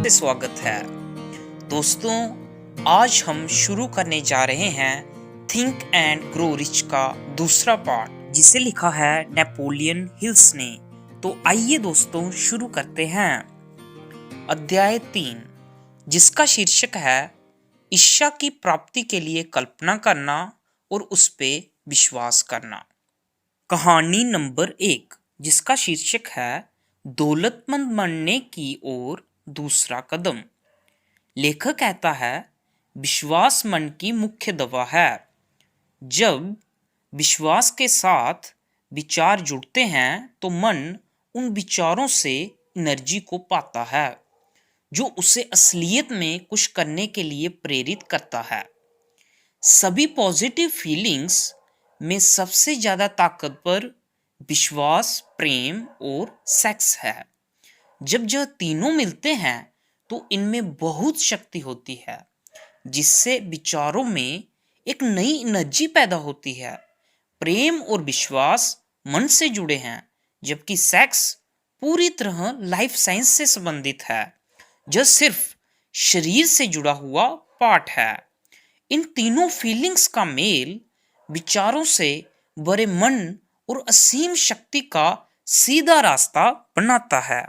से स्वागत है। दोस्तों, आज हम शुरू करने जा रहे हैं थिंक एंड ग्रो रिच का दूसरा पार्ट, जिसे लिखा है नेपोलियन हिल्स ने। तो आइए दोस्तों शुरू करते हैं। अध्याय 3, जिसका शीर्षक है इच्छा की प्राप्ति के लिए कल्पना करना और उस पे विश्वास करना। कहानी नंबर 1, जिसका शीर्षक है दौलतमंद बनने की ओर दूसरा कदम। लेखक कहता है, विश्वास मन की मुख्य दवा है। जब विश्वास के साथ विचार जुड़ते हैं तो मन उन विचारों से एनर्जी को पाता है, जो उसे असलियत में कुछ करने के लिए प्रेरित करता है। सभी पॉजिटिव फीलिंग्स में सबसे ज्यादा ताकतवर विश्वास, प्रेम और सेक्स है। जब यह तीनों मिलते हैं तो इनमें बहुत शक्ति होती है, जिससे विचारों में एक नई एनर्जी पैदा होती है। प्रेम और विश्वास मन से जुड़े हैं, जबकि सेक्स पूरी तरह लाइफ साइंस से संबंधित है, जो सिर्फ शरीर से जुड़ा हुआ पार्ट है। इन तीनों फीलिंग्स का मेल विचारों से भरे मन और असीम शक्ति का सीधा रास्ता बनाता है।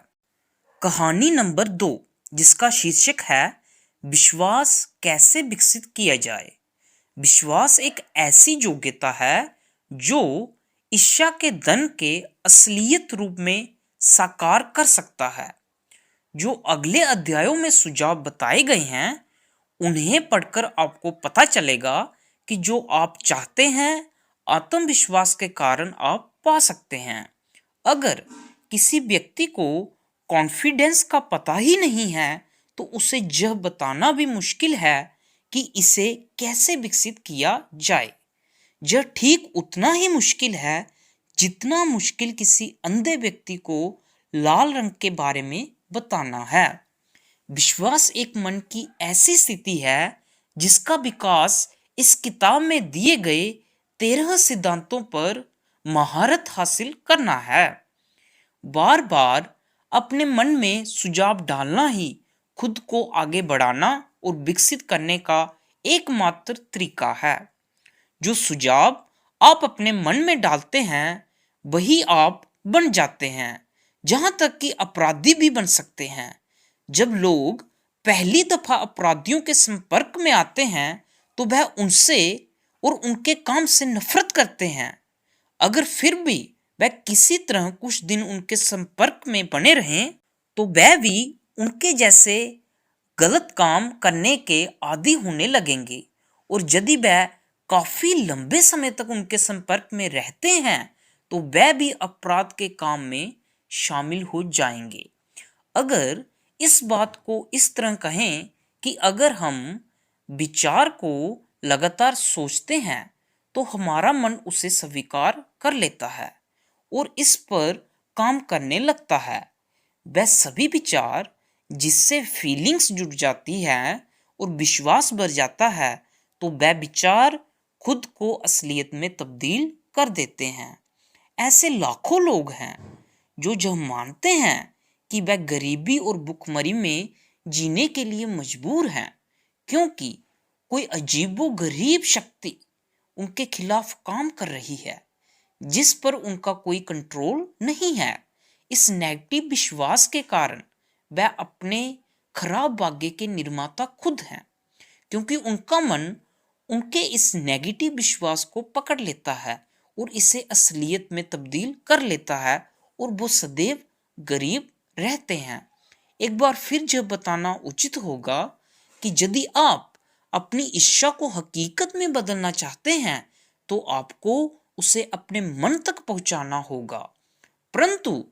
कहानी नंबर 2, जिसका शीर्षक है विश्वास कैसे विकसित किया जाए। विश्वास एक ऐसी योग्यता है जो इच्छा के धन के असलियत रूप में साकार कर सकता है। जो अगले अध्यायों में सुझाव बताए गए हैं, उन्हें पढ़कर आपको पता चलेगा कि जो आप चाहते हैं आत्मविश्वास के कारण आप पा सकते हैं। अगर किसी व्यक्ति को कॉन्फिडेंस का पता ही नहीं है तो उसे यह बताना भी मुश्किल है कि इसे कैसे विकसित किया जाए। यह ठीक उतना ही मुश्किल है जितना मुश्किल किसी अंधे व्यक्ति को लाल रंग के बारे में बताना है। विश्वास एक मन की ऐसी स्थिति है जिसका विकास इस किताब में दिए गए 13 सिद्धांतों पर महारत हासिल करना है। बार बार अपने मन में सुझाव डालना ही खुद को आगे बढ़ाना और विकसित करने का एकमात्र तरीका है। जो सुझाव आप अपने मन में डालते हैं वही आप बन जाते हैं, जहां तक कि अपराधी भी बन सकते हैं। जब लोग पहली दफा अपराधियों के संपर्क में आते हैं तो वह उनसे और उनके काम से नफरत करते हैं। अगर फिर भी वह किसी तरह कुछ दिन उनके संपर्क में बने रहें तो वह भी उनके जैसे गलत काम करने के आदी होने लगेंगे। और यदि वह काफी लंबे समय तक उनके संपर्क में रहते हैं तो वह भी अपराध के काम में शामिल हो जाएंगे। अगर इस बात को इस तरह कहें कि अगर हम विचार को लगातार सोचते हैं तो हमारा मन उसे स्वीकार कर लेता है और इस पर काम करने लगता है। वह सभी विचार जिससे फीलिंग्स जुड़ जाती है और विश्वास बढ़ जाता है, तो वह विचार खुद को असलियत में तब्दील कर देते हैं। ऐसे लाखों लोग हैं जो मानते हैं कि वह गरीबी और भुखमरी में जीने के लिए मजबूर हैं, क्योंकि कोई अजीबोगरीब शक्ति उनके खिलाफ काम कर रही है जिस पर उनका कोई कंट्रोल नहीं है। इस नेगेटिव विश्वास के कारण वह अपने खराब भाग्य के निर्माता खुद हैं, क्योंकि उनका मन उनके इस नेगेटिव विश्वास को पकड़ लेता है और इसे असलियत में तब्दील कर लेता है और वो सदैव गरीब रहते हैं। एक बार फिर यह बताना उचित होगा कि यदि आप अपनी इच्छा को हकीकत में बदलना चाहते हैं तो आपको उसे अपने मन तक पहुंचाना होगा, परंतु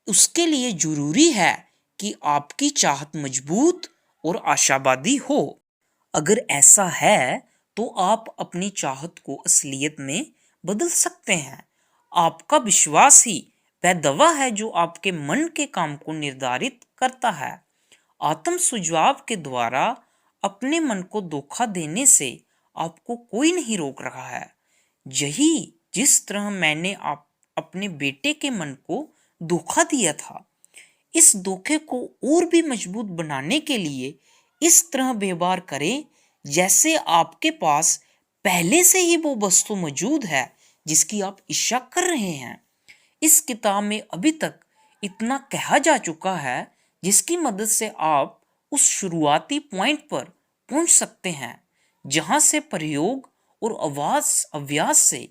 उसके लिए जरूरी है कि आपकी चाहत मजबूत और आशावादी हो। अगर ऐसा है तो आप अपनी चाहत को असलियत में बदल सकते हैं। आपका विश्वास ही वह दवा है जो आपके मन के काम को निर्धारित करता है। आत्म सुझाव के द्वारा अपने मन को धोखा देने से आपको कोई नहीं रोक रहा है। यही जिस तरह मैंने अपने बेटे के मन को धोखा दिया था। इस धोखे को और भी मजबूत बनाने के लिए इस तरह व्यवहार करें जैसे आपके पास पहले से ही वो वस्तु मौजूद है जिसकी आप इच्छा कर रहे हैं। इस किताब में अभी तक इतना कहा जा चुका है जिसकी मदद से आप उस शुरुआती पॉइंट पर पहुंच सकते हैं जहां से प्रयोग और अभ्यास से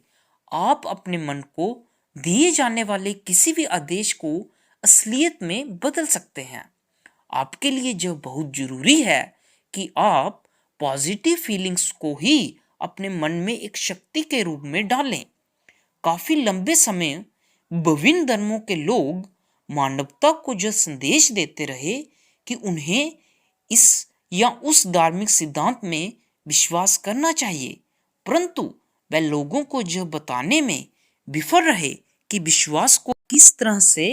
आप अपने मन को दिए जाने वाले किसी भी आदेश को असलियत में बदल सकते हैं। आपके लिए जो बहुत जरूरी है कि आप पॉजिटिव फीलिंग्स को ही अपने मन में एक शक्ति के रूप में डालें। काफी लंबे समय विभिन्न धर्मों के लोग मानवता को जो संदेश देते रहे कि उन्हें इस या उस धार्मिक सिद्धांत में विश्वास करना चाहिए, परंतु वह लोगों को यह बताने में विफल रहे कि विश्वास को किस तरह से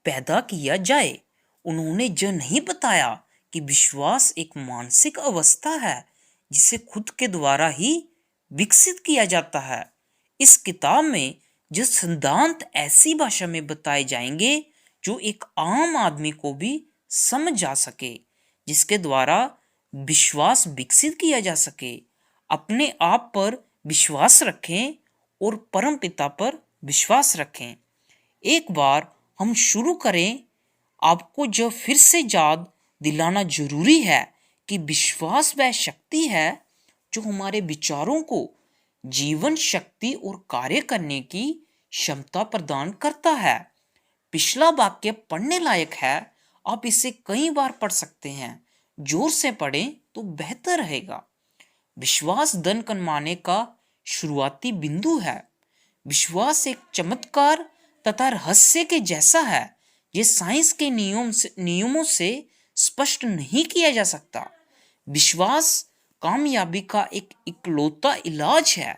पैदा किया जाए। उन्होंने यह नहीं बताया कि विश्वास एक मानसिक अवस्था है जिसे खुद के द्वारा ही विकसित किया जाता है। इस किताब में जो सिद्धांत ऐसी भाषा में बताए जाएंगे जो एक आम आदमी को भी समझ जा सके, जिसके द्वारा विश्वास विकसित किया जा सके। अपने आप पर विश्वास रखें और परम पिता पर विश्वास रखें। एक बार हम शुरू करें, आपको जो फिर से याद दिलाना जरूरी है कि विश्वास वह शक्ति है जो हमारे विचारों को जीवन शक्ति और कार्य करने की क्षमता प्रदान करता है। पिछला वाक्य पढ़ने लायक है, आप इसे कई बार पढ़ सकते हैं। जोर से पढ़ें तो बेहतर रहेगा। विश्वास धन कमाने का शुरुआती बिंदु है। विश्वास एक चमत्कार तथा रहस्य के जैसा है। यह साइंस के नियमों से स्पष्ट नहीं किया जा सकता। विश्वास कामयाबी का एक इकलौता इलाज है।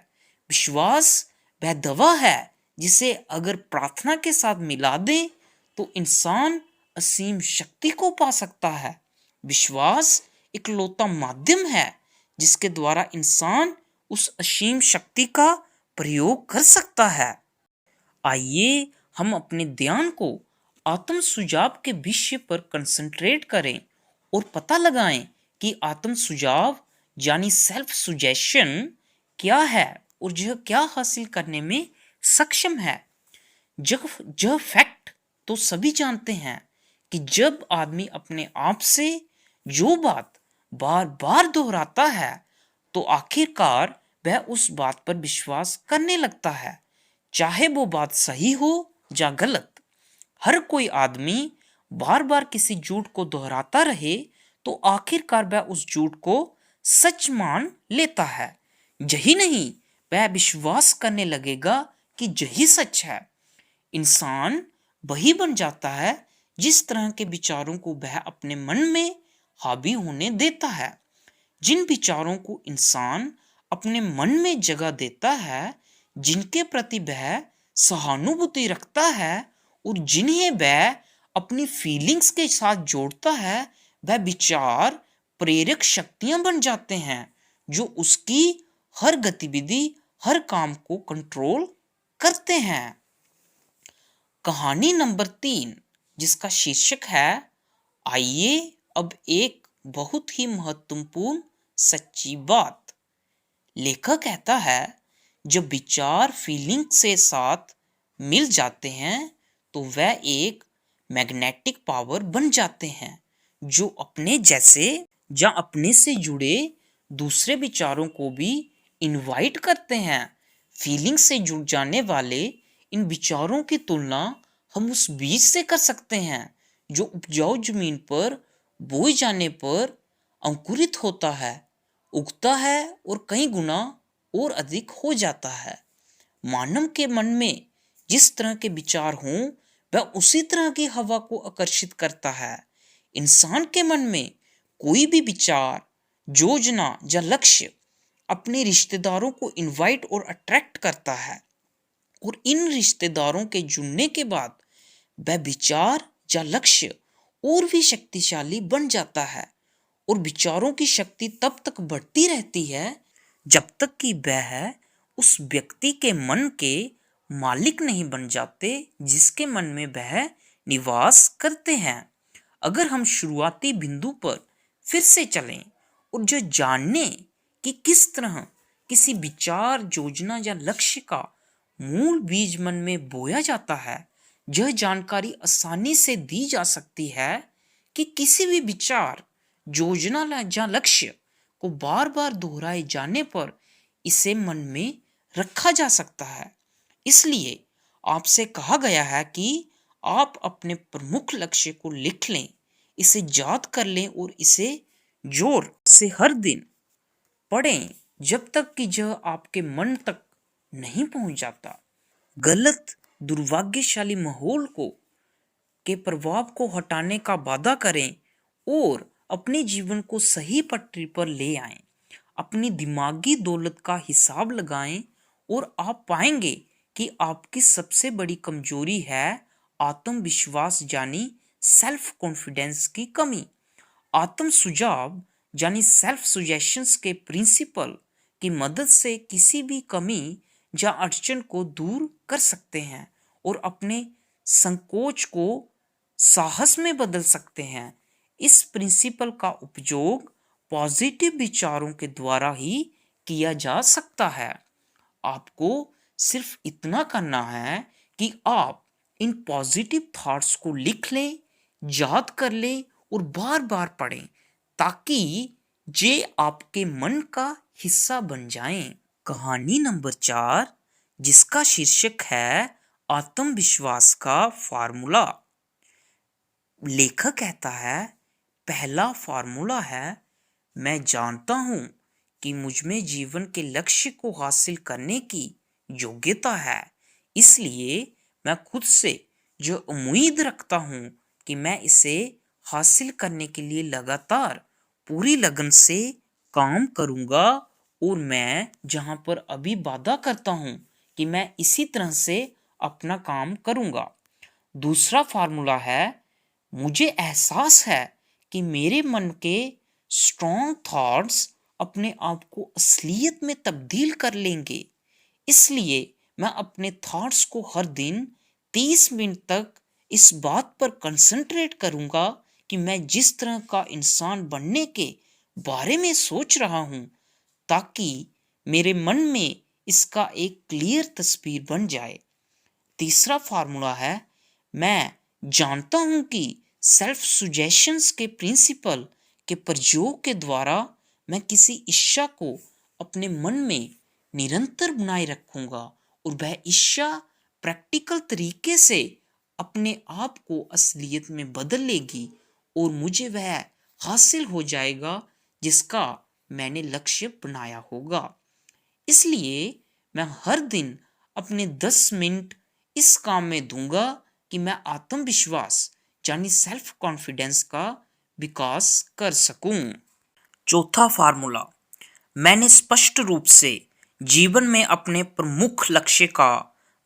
विश्वास वह दवा है जिसे अगर प्रार्थना के साथ मिला दें तो इंसान असीम शक्ति को पा सकता है। विश्वास इकलौता माध्यम है जिसके द्वारा इंसान उस असीम शक्ति का प्रयोग कर सकता है। आइए हम अपने ध्यान को आत्म सुझाव के विषय पर कंसंट्रेट करें और पता लगाएं कि आत्म सुझाव यानी सेल्फ सुजेशन क्या है और यह क्या हासिल करने में सक्षम है। जब फैक्ट तो सभी जानते हैं कि जब आदमी अपने आप से जो बात बार बार दोहराता है तो आखिरकार वह उस बात पर विश्वास करने लगता है, चाहे वो बात सही हो या गलत। हर कोई आदमी बार बार किसी झूठ को दोहराता रहे तो आखिरकार वह उस झूठ को सच मान लेता है। यही नहीं, वह विश्वास करने लगेगा कि यही सच है। इंसान वही बन जाता है जिस तरह के विचारों को वह अपने मन में हावी होने देता है। जिन विचारों को इंसान अपने मन में जगह देता है, जिनके प्रति वह सहानुभूति रखता है और जिन्हें वह अपनी फीलिंग्स के साथ जोड़ता है, वह विचार प्रेरक शक्तियां बन जाते हैं जो उसकी हर गतिविधि, हर काम को कंट्रोल करते हैं। कहानी नंबर 3, जिसका शीर्षक है आइए अब एक बहुत ही महत्वपूर्ण सच्ची बात। लेखक कहता है जब विचार फीलिंग से साथ मिल जाते हैं तो वह एक मैग्नेटिक पावर बन जाते हैं जो अपने जैसे या अपने से जुड़े दूसरे विचारों को भी इनवाइट करते हैं। फीलिंग से जुड़ जाने वाले इन विचारों की तुलना हम उस बीज से कर सकते हैं जो उपजाऊ जमीन पर बोए जाने पर अंकुरित होता है, उगता है और कई गुना और अधिक हो जाता है। मानव के मन में जिस तरह के विचार हों वह उसी तरह की हवा को आकर्षित करता है। इंसान के मन में कोई भी विचार, योजना या लक्ष्य अपने रिश्तेदारों को इनवाइट और अट्रैक्ट करता है और इन रिश्तेदारों के जुड़ने के बाद वह विचार या लक्ष्य और भी शक्तिशाली बन जाता है और विचारों की शक्ति तब तक बढ़ती रहती है जब तक कि वह उस व्यक्ति के मन के मालिक नहीं बन जाते जिसके मन में वह निवास करते हैं। अगर हम शुरुआती बिंदु पर फिर से चलें और जो जानने कि किस तरह किसी विचार, योजना या लक्ष्य का मूल बीज मन में बोया जाता है, यह जानकारी आसानी से दी जा सकती है कि किसी भी विचार, योजना या लक्ष्य को बार बार दोहराए जाने पर इसे मन में रखा जा सकता है। इसलिए आपसे कहा गया है कि आप अपने प्रमुख लक्ष्य को लिख लें, इसे याद कर लें और इसे जोर से हर दिन पढ़ें जब तक कि यह आपके मन तक नहीं पहुंच जाता। गलत, दुर्भाग्यशाली माहौल को के प्रभाव को हटाने का वादा करें और अपने जीवन को सही पटरी पर ले आएं। अपनी दिमागी दौलत का हिसाब लगाएं और आप पाएंगे कि आपकी सबसे बड़ी कमजोरी है आत्मविश्वास यानी सेल्फ कॉन्फिडेंस की कमी। आत्म सुझाव यानी सेल्फ सुजेशंस के प्रिंसिपल की मदद से किसी भी कमी या अड़चन को दूर कर सकते हैं और अपने संकोच को साहस में बदल सकते हैं। इस प्रिंसिपल का उपयोग पॉजिटिव विचारों के द्वारा ही किया जा सकता है। आपको सिर्फ इतना करना है कि आप इन पॉजिटिव थॉट्स को लिख लें, याद कर लें और बार बार पढ़ें ताकि ये आपके मन का हिस्सा बन जाएं। कहानी नंबर 4, जिसका शीर्षक है आत्मविश्वास का फार्मूला। लेखक कहता है, पहला फार्मूला है, मैं जानता हूं कि मुझ में जीवन के लक्ष्य को हासिल करने की योग्यता है, इसलिए मैं खुद से जो उम्मीद रखता हूं कि मैं इसे हासिल करने के लिए लगातार पूरी लगन से काम करूंगा और मैं जहां पर अभी वादा करता हूं कि मैं इसी तरह से अपना काम करूंगा। दूसरा फार्मूला है, मुझे एहसास है कि मेरे मन के स्ट्रॉन्ग थॉट्स अपने आप को असलियत में तब्दील कर लेंगे, इसलिए मैं अपने थॉट्स को हर दिन 30 मिनट तक इस बात पर कंसंट्रेट करूंगा कि मैं जिस तरह का इंसान बनने के बारे में सोच रहा हूं, ताकि मेरे मन में इसका एक क्लियर तस्वीर बन जाए। तीसरा फार्मूला है, मैं जानता हूं कि सेल्फ सुजेशंस के प्रिंसिपल के प्रयोग के द्वारा मैं किसी इच्छा को अपने मन में निरंतर बनाए रखूंगा और वह इच्छा प्रैक्टिकल तरीके से अपने आप को असलियत में बदल लेगी और मुझे वह हासिल हो जाएगा जिसका मैंने लक्ष्य बनाया होगा। इसलिए मैं हर दिन अपने 10 मिनट इस काम में दूंगा कि मैं आत्मविश्वास यानी सेल्फ कॉन्फिडेंस का विकास कर सकूं। चौथा फार्मूला, मैंने स्पष्ट रूप से जीवन में अपने प्रमुख लक्ष्य का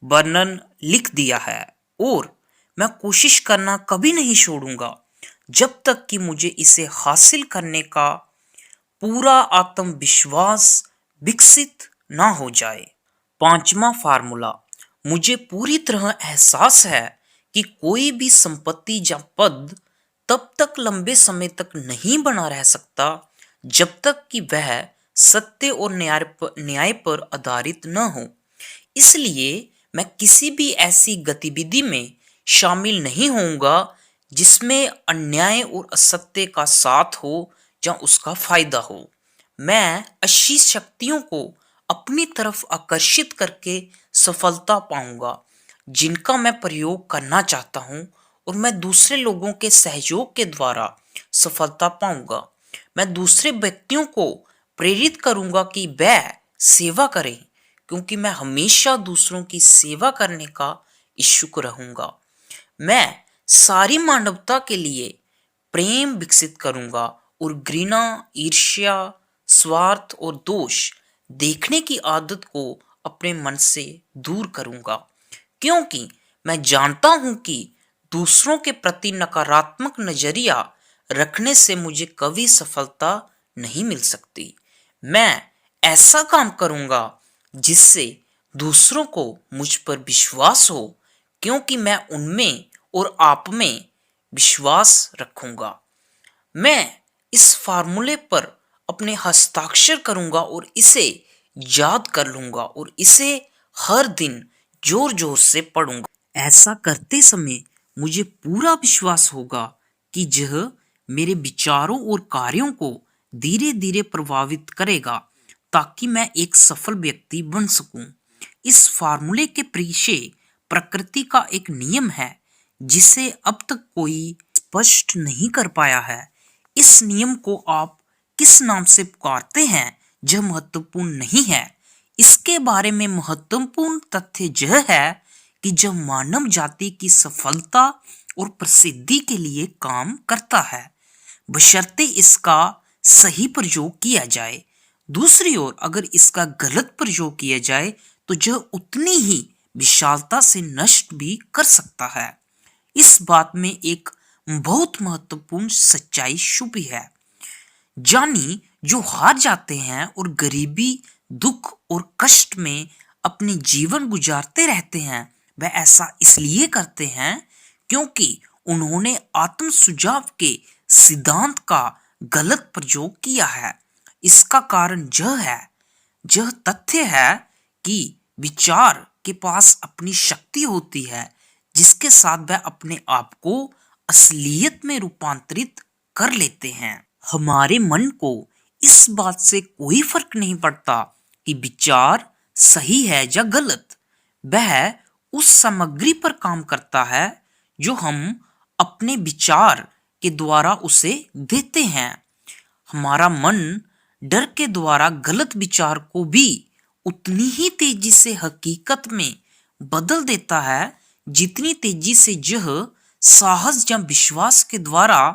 वर्णन लिख दिया है और मैं कोशिश करना कभी नहीं छोड़ूंगा जब तक कि मुझे इसे हासिल करने का पूरा आत्मविश्वास विकसित ना हो जाए। पांचवा फार्मूला, मुझे पूरी तरह एहसास है कि कोई भी संपत्ति या पद तब तक लंबे समय तक नहीं बना रह सकता जब तक कि वह सत्य और न्याय पर आधारित न हो। इसलिए मैं किसी भी ऐसी गतिविधि में शामिल नहीं होऊंगा जिसमें अन्याय और असत्य का साथ हो या उसका फायदा हो। मैं अच्छी शक्तियों को अपनी तरफ आकर्षित करके सफलता पाऊंगा जिनका मैं प्रयोग करना चाहता हूं और मैं दूसरे लोगों के सहयोग के द्वारा सफलता पाऊंगा। मैं दूसरे व्यक्तियों को प्रेरित करूंगा कि वह सेवा करें क्योंकि मैं हमेशा दूसरों की सेवा करने का इच्छुक रहूंगा। मैं सारी मानवता के लिए प्रेम विकसित करूंगा और घृणा, ईर्ष्या, स्वार्थ और दोष देखने की आदत को अपने मन से दूर करूंगा क्योंकि मैं जानता हूं कि दूसरों के प्रति नकारात्मक नजरिया रखने से मुझे कभी सफलता नहीं मिल सकती। मैं ऐसा काम करूंगा जिससे दूसरों को मुझ पर विश्वास हो क्योंकि मैं उनमें और आप में विश्वास रखूंगा। मैं इस फार्मूले पर अपने हस्ताक्षर करूंगा और इसे याद कर लूंगा और इसे हर दिन जोर जोर से पढ़ूंगा। ऐसा करते समय मुझे पूरा विश्वास होगा कि यह मेरे विचारों और कार्यों को धीरे धीरे प्रभावित करेगा ताकि मैं एक सफल व्यक्ति बन सकूं। इस फार्मूले के पीछे प्रकृति का एक नियम है जिसे अब तक कोई स्पष्ट नहीं कर पाया है। इस नियम को आप किस नाम से पुकारते हैं यह महत्वपूर्ण नहीं है। इसके बारे में महत्वपूर्ण तथ्य यह है कि जब मानव जाति की सफलता और प्रसिद्धि के लिए काम करता है, बशर्ते इसका सही प्रयोग किया जाए। दूसरी ओर अगर इसका गलत प्रयोग किया जाए तो यह उतनी ही विशालता से नष्ट भी कर सकता है। इस बात में एक बहुत महत्वपूर्ण सच्चाई छुपी है। जानी जो हार जाते हैं और गरीबी, दुख और कष्ट में अपने जीवन गुजारते रहते हैं, वह ऐसा इसलिए करते हैं क्योंकि उन्होंने आत्म सुझाव के सिद्धांत का गलत प्रयोग किया है। इसका कारण यह तथ्य है कि विचार के पास अपनी शक्ति होती है जिसके साथ वह अपने आप को असलियत में रूपांतरित कर लेते हैं। हमारे मन को इस बात से कोई फर्क नहीं पड़ता कि विचार सही है या गलत। वह उस सामग्री पर काम करता है जो हम अपने विचार के द्वारा उसे देते हैं। हमारा मन डर के द्वारा गलत विचार को भी उतनी ही तेजी से हकीकत में बदल देता है जितनी तेजी से यह साहस या विश्वास के द्वारा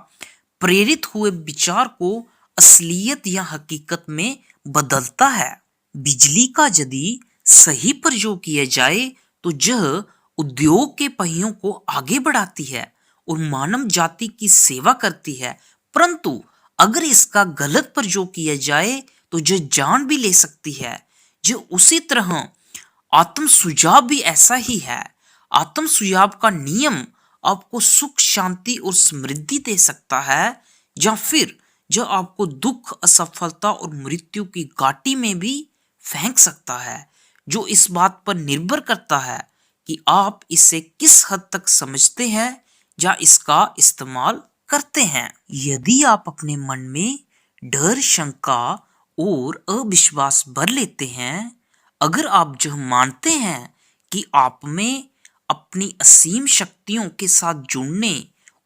प्रेरित हुए विचार को असलियत या हकीकत में बदलता है। बिजली का यदि सही प्रयोग किया जाए तो यह उद्योग के पहियों को आगे बढ़ाती है और मानव जाति की सेवा करती है, परंतु अगर इसका गलत प्रयोग किया जाए तो यह जान भी ले सकती है। जो उसी तरह आत्म सुझाव भी ऐसा ही है। आत्म सुझाव का नियम आपको सुख, शांति और समृद्धि दे सकता है या फिर जो आपको दुख, असफलता और मृत्यु की घाटी में भी फेंक सकता है, जो इस बात पर निर्भर करता है कि आप इसे किस हद तक समझते हैं या इसका इस्तेमाल करते हैं। यदि आप अपने मन में डर, शंका और अविश्वास भर लेते हैं, अगर आप जो मानते हैं कि आप में अपनी असीम शक्तियों के साथ जुड़ने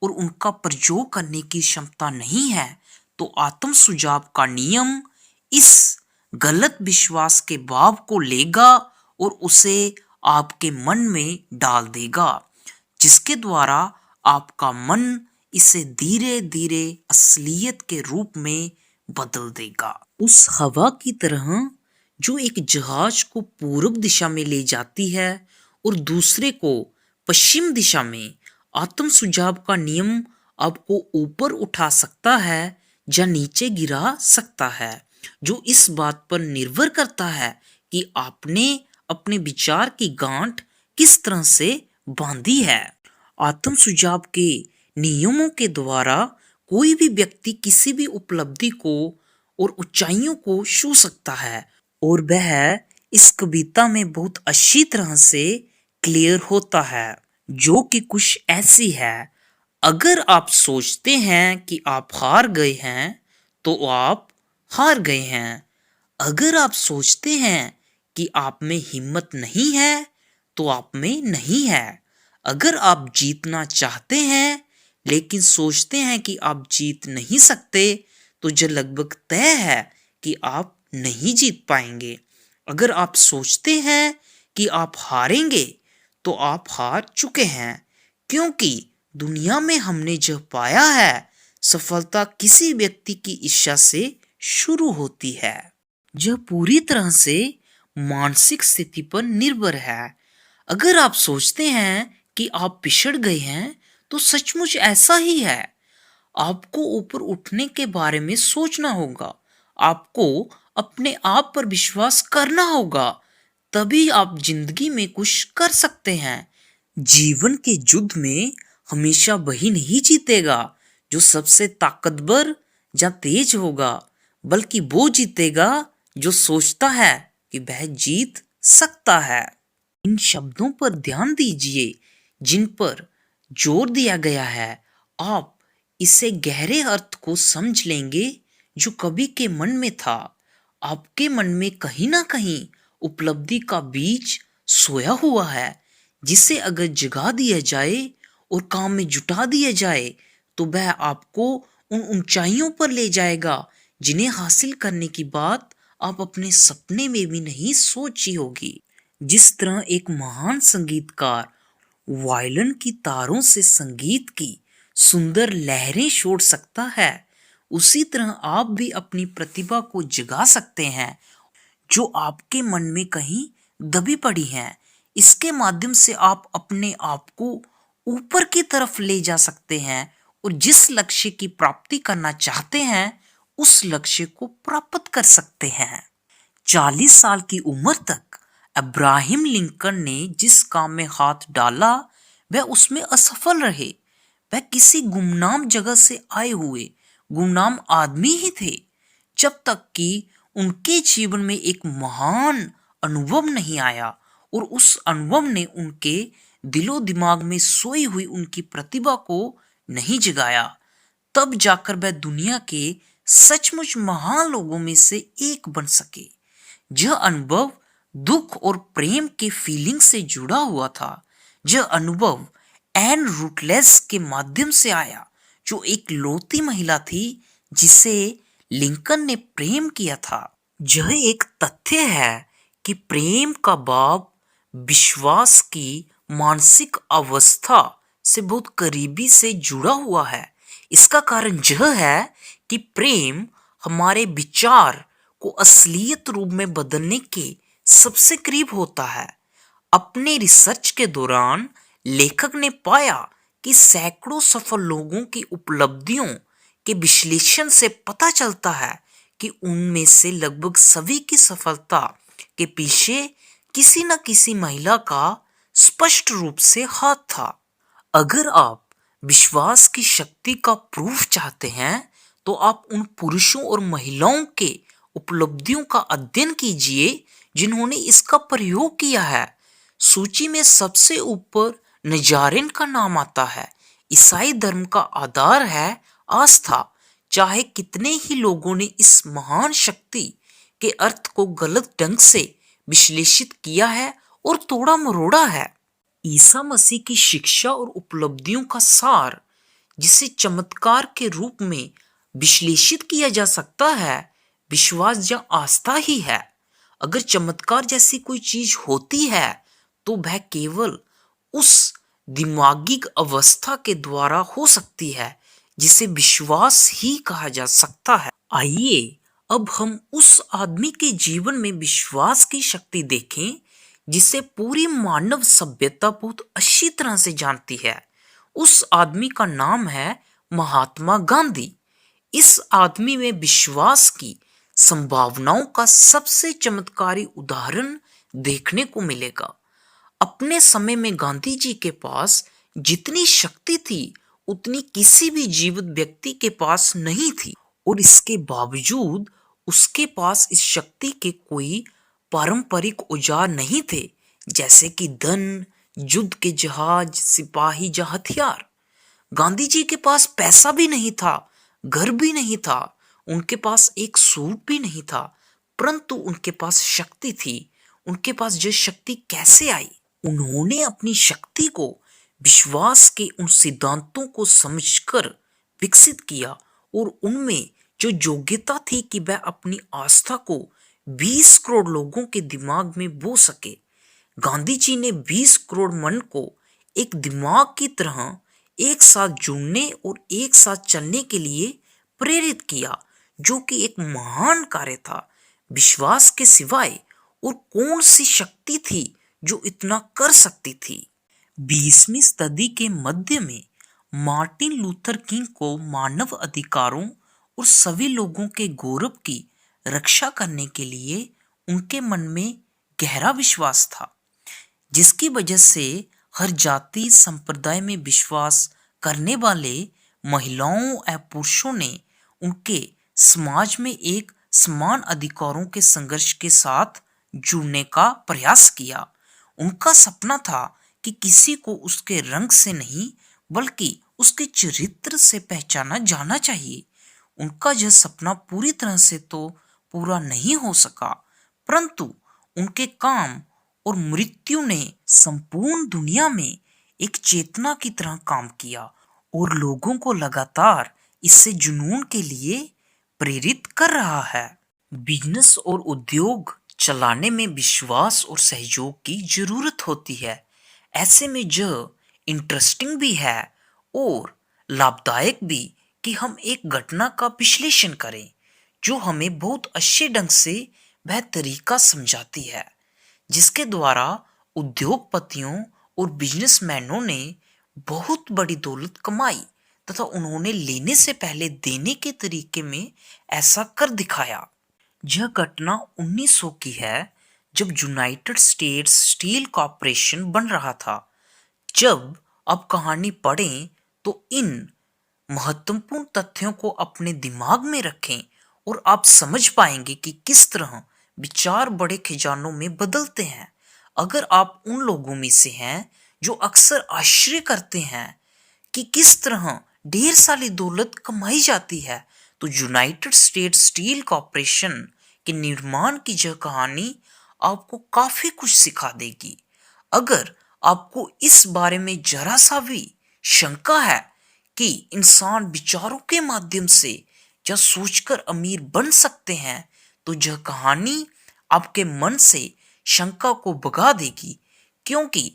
और उनका प्रयोग करने की क्षमता नहीं है, तो आत्म सुझाव का नियम इस गलत विश्वास के भाव को लेगा और उसे आपके मन में डाल देगा, जिसके द्वारा आपका मन इसे धीरे धीरे असलियत के रूप में बदल देगा। उस हवा की तरह जो एक जहाज को पूर्व दिशा में ले जाती है और दूसरे को पश्चिम दिशा में, आत्म सुझाव का नियम आपको ऊपर उठा सकता है या नीचे गिरा सकता है, जो इस बात पर निर्भर करता है कि आपने अपने विचार की गांठ किस तरह से बांधी है। आत्म सुझाव के नियमों के द्वारा कोई भी व्यक्ति किसी भी उपलब्धि को और ऊंचाइयों को छू सकता है और वह इस कविता में बहुत अच्छी तरह से क्लियर होता है, जो कि कुछ ऐसी है। अगर आप सोचते हैं कि आप हार गए हैं तो आप हार गए हैं। अगर आप सोचते हैं कि आप में हिम्मत नहीं है तो आप में नहीं है। अगर आप जीतना चाहते हैं लेकिन सोचते हैं कि आप जीत नहीं सकते तो यह लगभग तय है कि आप नहीं जीत पाएंगे। अगर आप सोचते हैं कि आप हारेंगे तो आप हार चुके हैं, क्योंकि दुनिया में हमने जो पाया है, सफलता किसी व्यक्ति की इच्छा से शुरू होती है। यह पूरी तरह से मानसिक स्थिति पर निर्भर है। अगर आप सोचते हैं कि आप पिछड़ गए हैं तो सचमुच ऐसा ही है। आपको ऊपर उठने के बारे में सोचना होगा। आपको अपने आप पर विश्वास करना होगा, तभी आप जिंदगी में कुछ कर सकते हैं। जीवन के युद्ध में हमेशा वही नहीं जीतेगा जो सबसे ताकतवर या तेज होगा, बल्कि वो जीतेगा जो सोचता है कि वह जीत सकता है। इन शब्दों पर ध्यान दीजिए जिन पर जोर दिया गया है। आप इसे गहरे अर्थ को समझ लेंगे जो कवि के मन में था। आपके मन में कहीं ना कहीं उपलब्धि का बीज सोया हुआ है, जिसे अगर जगा दिया जाए और काम में जुटा दिया जाए तो वह आपको उन ऊंचाइयों पर ले जाएगा जिन्हें हासिल करने की बात आप अपने सपने में भी नहीं सोची होगी। जिस तरह एक महान संगीतकार वायलिन की तारों से संगीत की सुंदर लहरें छोड़ सकता है, उसी तरह आप भी अपनी प्रतिभा को जगा सकते हैं जो आपके मन में कहीं दबी पड़ी है। इसके माध्यम से आप अपने आप को ऊपर की तरफ ले जा सकते हैं और जिस लक्ष्य की प्राप्ति करना चाहते हैं उस लक्ष्य को प्राप्त कर सकते हैं। 40 साल की उम्र तक अब्राहम लिंकन ने जिस काम में हाथ डाला वह उसमें असफल रहे। वह किसी गुमनाम जगह से आए हुए गुमनाम आदमी ही थे, जब तक कि उनके जीवन में एक महान अनुभव नहीं आया और उस अनुभव ने उनके दिलो दिमाग में सोई हुई उनकी प्रतिभा को नहीं जगाया। तब जाकर वह दुनिया के सचमुच महान लोगों में से एक बन सके। यह अनुभव दुख और प्रेम के फीलिंग से जुड़ा हुआ था। यह अनुभव एन रूटलेस के माध्यम से आया, जो एक लौती महिला थी जिसे लिंकन ने प्रेम किया था। यह एक तथ्य है कि प्रेम का भाव विश्वास की मानसिक अवस्था से बहुत करीबी से जुड़ा हुआ है। इसका कारण यह है कि प्रेम हमारे विचार को असलियत रूप में बदलने के सबसे करीब होता है। अपने रिसर्च के दौरान लेखक ने पाया कि सैकड़ों सफल लोगों की उपलब्धियों के विश्लेषण से पता चलता है कि उनमें से लगभग सभी की सफलता के पीछे किसी न किसी महिला का स्पष्ट रूप से हाथ था। अगर आप विश्वास की शक्ति का प्रूफ चाहते हैं तो आप उन पुरुषों और महिलाओं के उपलब्धियों का अध्ययन कीजिए जिन्होंने इसका प्रयोग किया है। सूची में सबसे ऊपर नजारिन का नाम आता है। ईसाई धर्म का आधार है आस्था। चाहे कितने ही लोगों ने इस महान शक्ति के अर्थ को गलत ढंग से विश्लेषित किया है और तोड़ा मरोड़ा है, ईसा मसीह की शिक्षा और उपलब्धियों का सार, जिसे चमत्कार के रूप में विश्लेषित किया जा सकता है, विश्वास या आस्था ही है। अगर चमत्कार जैसी कोई चीज होती है तो वह केवल उस दिमागी अवस्था के द्वारा हो सकती है जिसे विश्वास ही कहा जा सकता है। आइए अब हम उस आदमी के जीवन में विश्वास की शक्ति देखें जिसे पूरी मानव सभ्यता बहुत अच्छी तरह से जानती है। उस आदमी का नाम है महात्मा गांधी। इस आदमी में विश्वास की संभावनाओं का सबसे चमत्कारी उदाहरण देखने को मिलेगा। अपने समय में गांधी जी के पास जितनी शक्ति थी उतनी किसी भी जीवित व्यक्ति के पास नहीं थी, और इसके बावजूद उसके पास इस शक्ति के कोई पारंपरिक औजार नहीं थे, जैसे कि धन, युद्ध के जहाज, सिपाही या हथियार। गांधी जी के पास पैसा भी नहीं था, घर भी नहीं था, उनके पास एक सूट भी नहीं था, परंतु उनके पास शक्ति थी। उनके पास यह शक्ति कैसे आई? उन्होंने अपनी शक्ति को विश्वास के उन सिद्धांतों को समझकर विकसित किया और उनमें जो योग्यता थी कि वह अपनी आस्था को 20 करोड़ लोगों के दिमाग में बो सके। गांधी जी ने 20 करोड़ मन को एक दिमाग की तरह एक साथ जुड़ने और एक साथ चलने के लिए प्रेरित किया, जो कि एक महान कार्य था। विश्वास के सिवाय और कौन सी शक्ति थी जो इतना कर सकती थी? 20वीं सदी के मध्य में मार्टिन लूथर किंग को मानव अधिकारों और सभी लोगों के गौरव की रक्षा करने के लिए उनके मन में गहरा विश्वास था, जिसकी वजह से हर जाति संप्रदाय में विश्वास करने वाले महिलाओं एवं पुरुषों ने उनके समाज में एक समान अधिकारों के संघर्ष के साथ जुड़ने का प्रयास किया। उनका सपना था कि किसी को उसके रंग से नहीं बल्कि उसके चरित्र से पहचाना जाना चाहिए। उनका यह सपना पूरी तरह से तो पूरा नहीं हो सका, परंतु उनके काम और मृत्यु ने संपूर्ण दुनिया में एक चेतना की तरह काम किया और लोगों को लगातार इससे जुनून के लिए प्रेरित कर रहा है। बिजनेस और उद्योग चलाने में विश्वास और सहयोग की जरूरत होती है। ऐसे में जो इंटरेस्टिंग भी है और लाभदायक भी कि हम एक घटना का विश्लेषण करें जो हमें बहुत अच्छे ढंग से वह तरीका समझाती है जिसके द्वारा उद्योगपतियों और बिजनेसमैनों ने बहुत बड़ी दौलत कमाई तथा उन्होंने लेने से पहले देने के तरीके में ऐसा कर दिखाया। यह घटना 1900 की है जब यूनाइटेड स्टेट्स स्टील कॉर्पोरेशन बन रहा था। जब आप कहानी पढ़ें तो इन महत्वपूर्ण तथ्यों को अपने दिमाग में रखें और आप समझ पाएंगे कि किस तरह विचार बड़े खजानों में बदलते हैं। अगर आप उन लोगों में से हैं जो अक्सर आश्चर्य करते हैं कि किस तरह ढेर सारी दौलत कमाई जाती है, तो यूनाइटेड स्टेट्स स्टील कॉर्पोरेशन के निर्माण की यह कहानी आपको काफी कुछ सिखा देगी। अगर आपको इस बारे में जरा सा भी शंका है कि इंसान विचारों के माध्यम से या सोचकर अमीर बन सकते हैं, तो यह कहानी आपके मन से शंका को भगा देगी, क्योंकि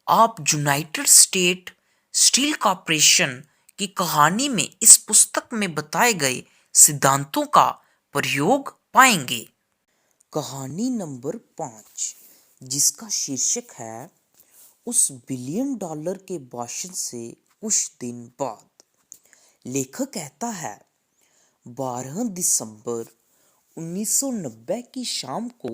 आप यूनाइटेड स्टेट स्टील कॉर्पोरेशन की कहानी में इस पुस्तक में बताए गए सिद्धांतों का प्रयोग पाएंगे। कहानी नंबर 5, जिसका शीर्षक है उस बिलियन डॉलर के भाषण से कुछ दिन बाद। लेखक कहता है, 12 दिसंबर 1990 की शाम को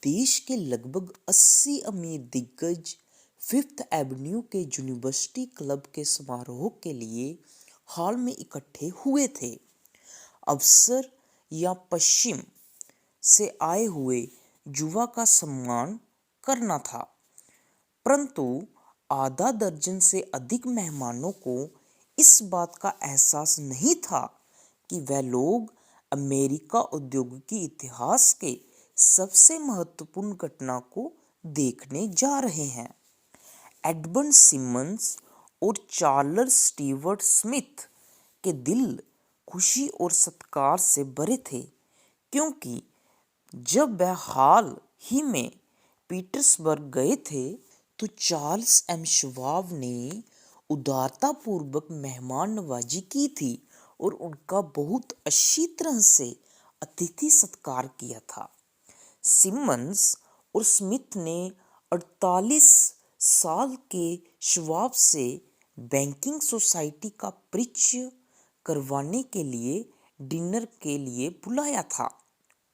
देश के लगभग 80 अमीर दिग्गज फिफ्थ एवेन्यू के यूनिवर्सिटी क्लब के समारोह के लिए हॉल में इकट्ठे हुए थे। अवसर या पश्चिम से आए हुए युवा का सम्मान करना था, परंतु आधा दर्जन से अधिक मेहमानों को इस बात का एहसास नहीं था कि वह लोग अमेरिका औद्योगिकी इतिहास के सबसे महत्वपूर्ण घटना को देखने जा रहे हैं। एडमंड सिमंस और चार्ल्स स्टीवर्ट स्मिथ के दिल खुशी और सत्कार से भरे थे, क्योंकि जब वह हाल ही में पीटर्सबर्ग गए थे तो चार्ल्स एम शवाब ने उदारतापूर्वक मेहमान नवाजी की थी और उनका बहुत अच्छी तरह से अतिथि सत्कार किया था। सिमंस और स्मिथ ने 48 साल के शवाब से बैंकिंग सोसाइटी का परिचय करवाने के लिए डिनर के लिए बुलाया था,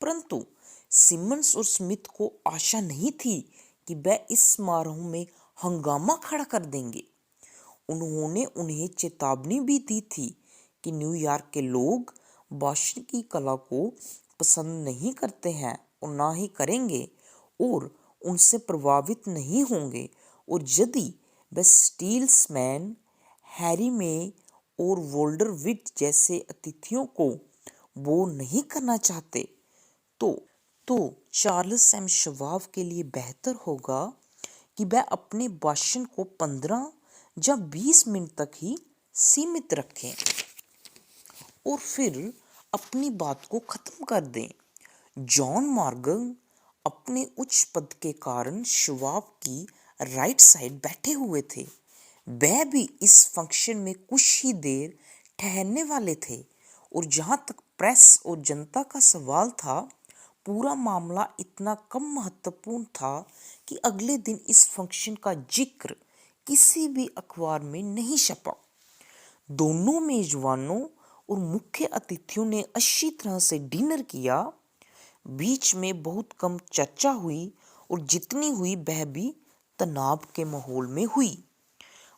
परंतु सिमंस और स्मिथ को आशा नहीं थी कि वह इस समारोह में हंगामा खड़ा कर देंगे। उन्होंने उन्हें चेतावनी भी दी थी कि न्यूयॉर्क के लोग भाषण की कला को पसंद नहीं करते हैं और ना ही करेंगे और उनसे प्रभावित नहीं होंगे, और यदि वे स्टील्समैन, हैरी मे और वोल्डर विट जैसे अतिथियों को बोर नहीं करना चाहते तो चार्ल्स एम शवाब के लिए बेहतर होगा कि वह अपने भाषण को 15 या 20 मिनट तक ही सीमित रखें और फिर अपनी बात को खत्म कर दें। जॉन मॉर्गन अपने उच्च पद के कारण शवाब की राइट साइड बैठे हुए थे। वह भी इस फंक्शन में कुछ ही देर ठहरने वाले थे, और जहां तक प्रेस और जनता का सवाल था, पूरा मामला इतना कम महत्वपूर्ण था कि अगले दिन इस फंक्शन का जिक्र किसी भी अखबार में नहीं छपा। दोनों मेजबानों और मुख्य अतिथियों ने अच्छी तरह से डिनर किया। बीच में बहुत कम चर्चा हुई और जितनी हुई वह भी तनाव के माहौल में हुई।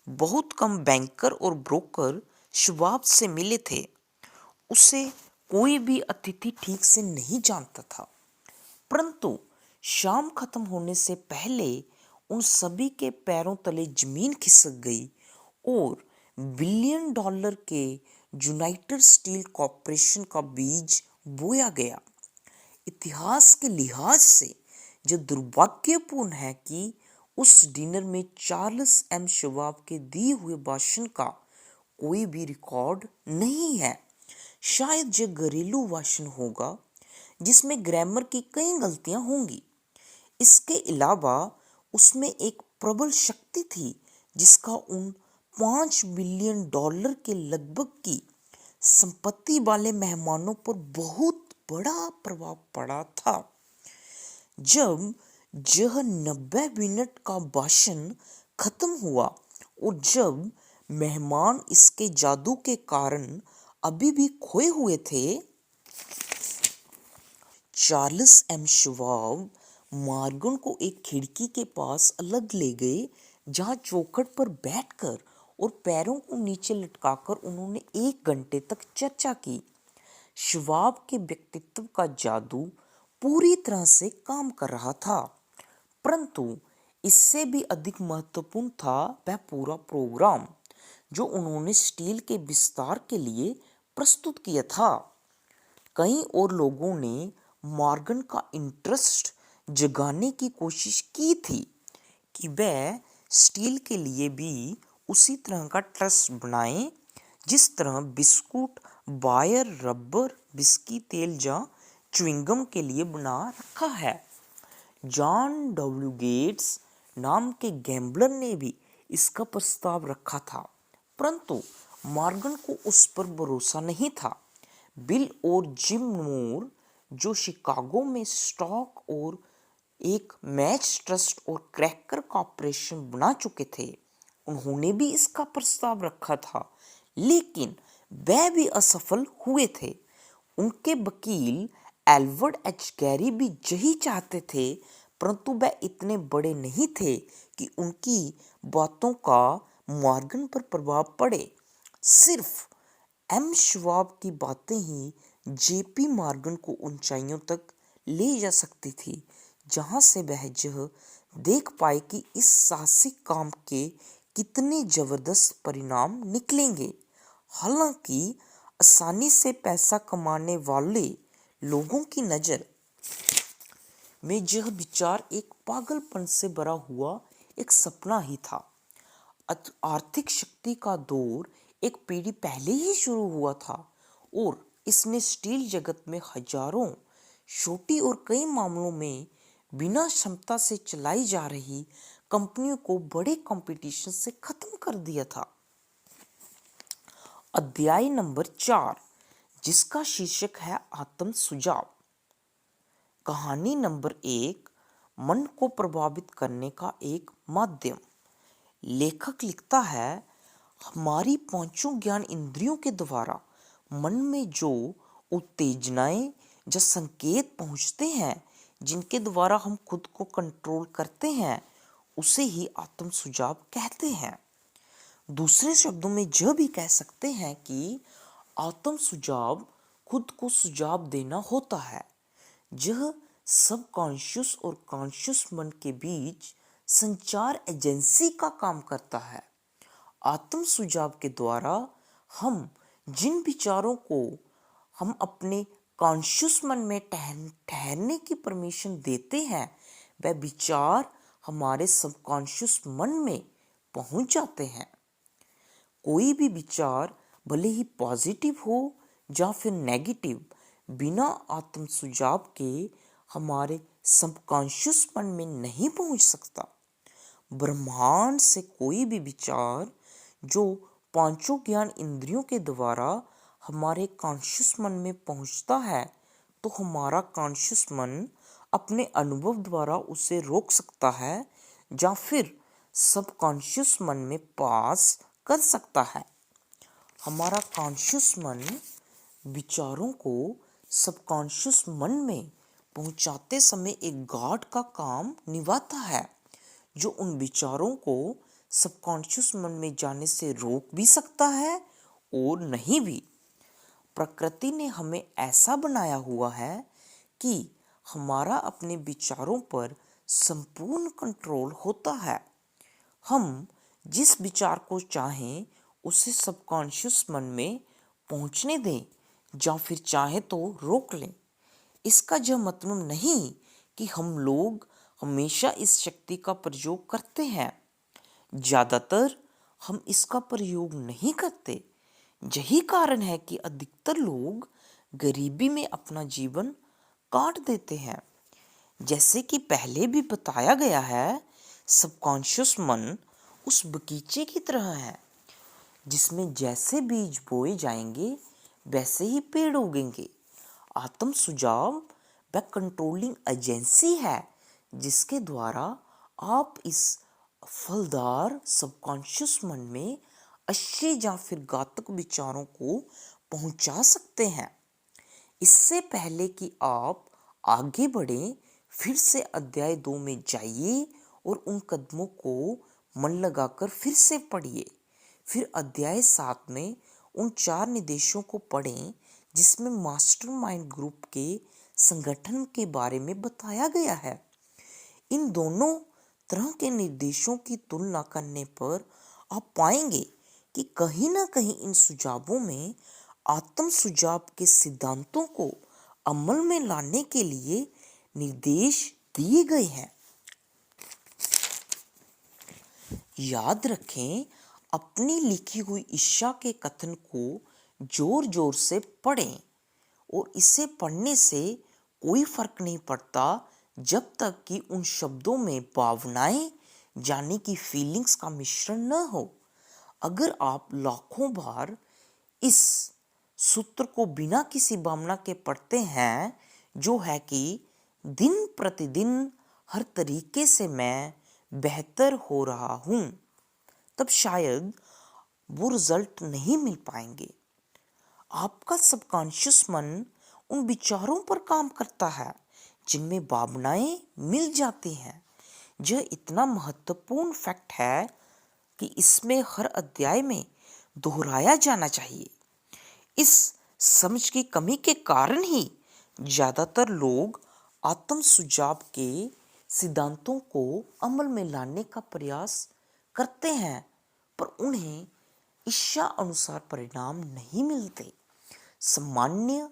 बहुत कम बैंकर और ब्रोकर शवाब से मिले थे। उसे कोई भी अतिथि ठीक से नहीं जानता था, परंतु शाम खत्म होने से पहले उन सभी के पैरों तले जमीन खिसक गई और बिलियन डॉलर के यूनाइटेड स्टील कॉरपोरेशन का बीज बोया गया। इतिहास के लिहाज से जो दुर्भाग्यपूर्ण है कि उस डिनर में चार्ल्स एम शवाब के दिए हुए भाषण का कोई भी रिकॉर्ड नहीं है। शायद यह घरेलू भाषण होगा जिसमें ग्रामर की कई गलतियां होंगी। इसके अलावा उसमें एक प्रबल शक्ति थी जिसका उन 5 बिलियन डॉलर के लगभग की संपत्ति वाले मेहमानों पर बहुत बड़ा प्रभाव पड़ा था। जब यह 90 मिनट का भाषण खत्म हुआ और जब मेहमान इसके जादू के कारण अभी भी खोए हुए थे, चार्ल्स एम शवाब मॉर्गन को एक खिड़की के पास अलग ले गए, जहां चौखट पर बैठकर और पैरों को नीचे लटकाकर उन्होंने 1 घंटे तक चर्चा की। शवाब के व्यक्तित्व का जादू पूरी तरह से काम कर रहा था, परंतु इससे भी अधिक महत्वपूर्ण था वह पूरा प्रोग्राम जो उन्होंने स्टील के विस्तार के लिए प्रस्तुत किया था। कई और लोगों ने मॉर्गन का इंटरेस्ट जगाने की कोशिश की थी कि वह स्टील के लिए भी उसी तरह का ट्रस्ट बनाए जिस तरह बिस्कुट, वायर, रबर, बिस्की तेल या च्युइंगम के लिए बना रखा है। जॉन डब्ल्यू गेट्स नाम के गैम्बलर ने भी इसका प्रस्ताव रखा था, परंतु मॉर्गन को उस पर भरोसा नहीं था। बिल और जिम मूर जो शिकागो में स्टॉक और एक मैच ट्रस्ट और क्रैकर कॉर्पोरेशन बना चुके थे, उन्होंने भी इसका प्रस्ताव रखा था, लेकिन वह भी असफल हुए थे। उनके वकील एल्वर्ड एच गैरी भी यही चाहते थे, परंतु वह इतने बड़े नहीं थे कि उनकी बातों का मॉर्गन पर प्रभाव पड़े। सिर्फ एम शवाब की बातें ही जेपी मॉर्गन को ऊंचाइयों तक ले जा सकती थी, जहां से वह यह देख पाए कि इस साहसिक काम के कितने जबरदस्त परिणाम निकलेंगे। हालांकि आसानी से पैसा कमाने वाले लोगों की नज़र में यह विचार एक पागलपन से भरा हुआ एक सपना ही था। आर्थिक शक्ति का दौर एक पीढ़ी पहले ही शुरू हुआ था और इसने स्टील जगत में हजारों छोटी और कई मामलों में बिना क्षमता से चलाई जा रही कंपनियों को बड़े कंपटीशन से खत्म कर दिया था। अध्याय नंबर 4, जिसका शीर्षक है आत्म सुझाव। कहानी नंबर 1, मन को प्रभावित करने का एक माध्यम। लेखक लिखता है, हमारी पांचों ज्ञान इंद्रियों के द्वारा मन में जो उत्तेजनाएं या संकेत पहुंचते हैं, जिनके द्वारा हम खुद को कंट्रोल करते हैं, उसे ही आत्म सुझाव कहते हैं। दूसरे शब्दों में यह भी कह सकते हैं कि आत्म सुझाव खुद को सुझाव देना होता है। यह सबकॉन्शियस और कॉन्शियस मन के बीच संचार एजेंसी का काम करता है। आत्म सुझाव के द्वारा हम जिन विचारों को हम अपने कॉन्शियस मन में ठहरने की परमिशन देते हैं, वह विचार हमारे सबकॉन्शियस मन में पहुंच जाते हैं। कोई भी विचार भले ही पॉजिटिव हो या फिर नेगेटिव, बिना आत्म सुझाव के हमारे सबकॉन्शियस मन में नहीं पहुंच सकता। ब्रह्मांड से कोई भी विचार जो पांचों ज्ञान इंद्रियों के द्वारा हमारे कॉन्शियस मन में पहुंचता है, तो हमारा कॉन्शियस मन अपने अनुभव द्वारा उसे रोक सकता है या फिर सबकॉन्शियस मन में पास कर सकता है। हमारा कॉन्शियस मन विचारों को सबकॉन्शियस मन में पहुंचाते समय एक गार्ड का काम निभाता है, जो उन विचारों को सबकॉन्शियस मन में जाने से रोक भी सकता है और नहीं भी। प्रकृति ने हमें ऐसा बनाया हुआ है कि हमारा अपने विचारों पर संपूर्ण कंट्रोल होता है। हम जिस विचार को चाहें उसे सबकॉन्शियस मन में पहुंचने दें या फिर चाहे तो रोक लें। इसका यह मतलब नहीं कि हम लोग हमेशा इस शक्ति का प्रयोग करते हैं। ज़्यादातर हम इसका प्रयोग नहीं करते। यही कारण है कि अधिकतर लोग गरीबी में अपना जीवन काट देते हैं। जैसे कि पहले भी बताया गया है, सबकॉन्शियस मन उस बगीचे की तरह है जिसमें जैसे बीज बोए जाएंगे वैसे ही पेड़ उगेंगे। आत्म सुझाव वह कंट्रोलिंग एजेंसी है जिसके द्वारा आप इस फलदार सबकॉन्शियस मन में अच्छे या फिर घातक विचारों को पहुंचा सकते हैं। इससे पहले कि आप आगे बढ़ें, फिर से अध्याय 2 में जाइए और उन कदमों को मन लगाकर फिर से पढ़िए। फिर अध्याय 7 में उन 4 निर्देशों को पढ़ें जिसमें मास्टरमाइंड ग्रुप के संगठन के बारे में बताया गया है। इन दोनों तरह के निर्देशों की तुलना करने पर आप पाएंगे कि कहीं ना कहीं इन सुझावों में आत्म सुझाव के सिद्धांतों को अमल में लाने के लिए निर्देश दिए गए हैं। याद रखें, अपनी लिखी हुई इच्छा के कथन को जोर जोर से पढ़ें और इसे पढ़ने से कोई फर्क नहीं पड़ता जब तक कि उन शब्दों में भावनाएं यानी कि फीलिंग्स का मिश्रण न हो। अगर आप लाखों बार इस सूत्र को बिना किसी भावना के पढ़ते हैं, जो है कि दिन प्रतिदिन हर तरीके से मैं बेहतर हो रहा हूँ, तब शायद वो रिजल्ट नहीं मिल पाएंगे। आपका सबकॉन्शियस मन उन विचारों पर काम करता है जिनमें भावनाएं मिल जाती हैं। यह इतना महत्वपूर्ण फैक्ट है कि इसमें हर अध्याय में दोहराया जाना चाहिए। इस समझ की कमी के कारण ही ज़्यादातर लोग आत्म सुझाव के सिद्धांतों को अमल में लाने का प्रयास करते हैं, पर उन्हें इच्छा अनुसार परिणाम नहीं मिलते। सामान्य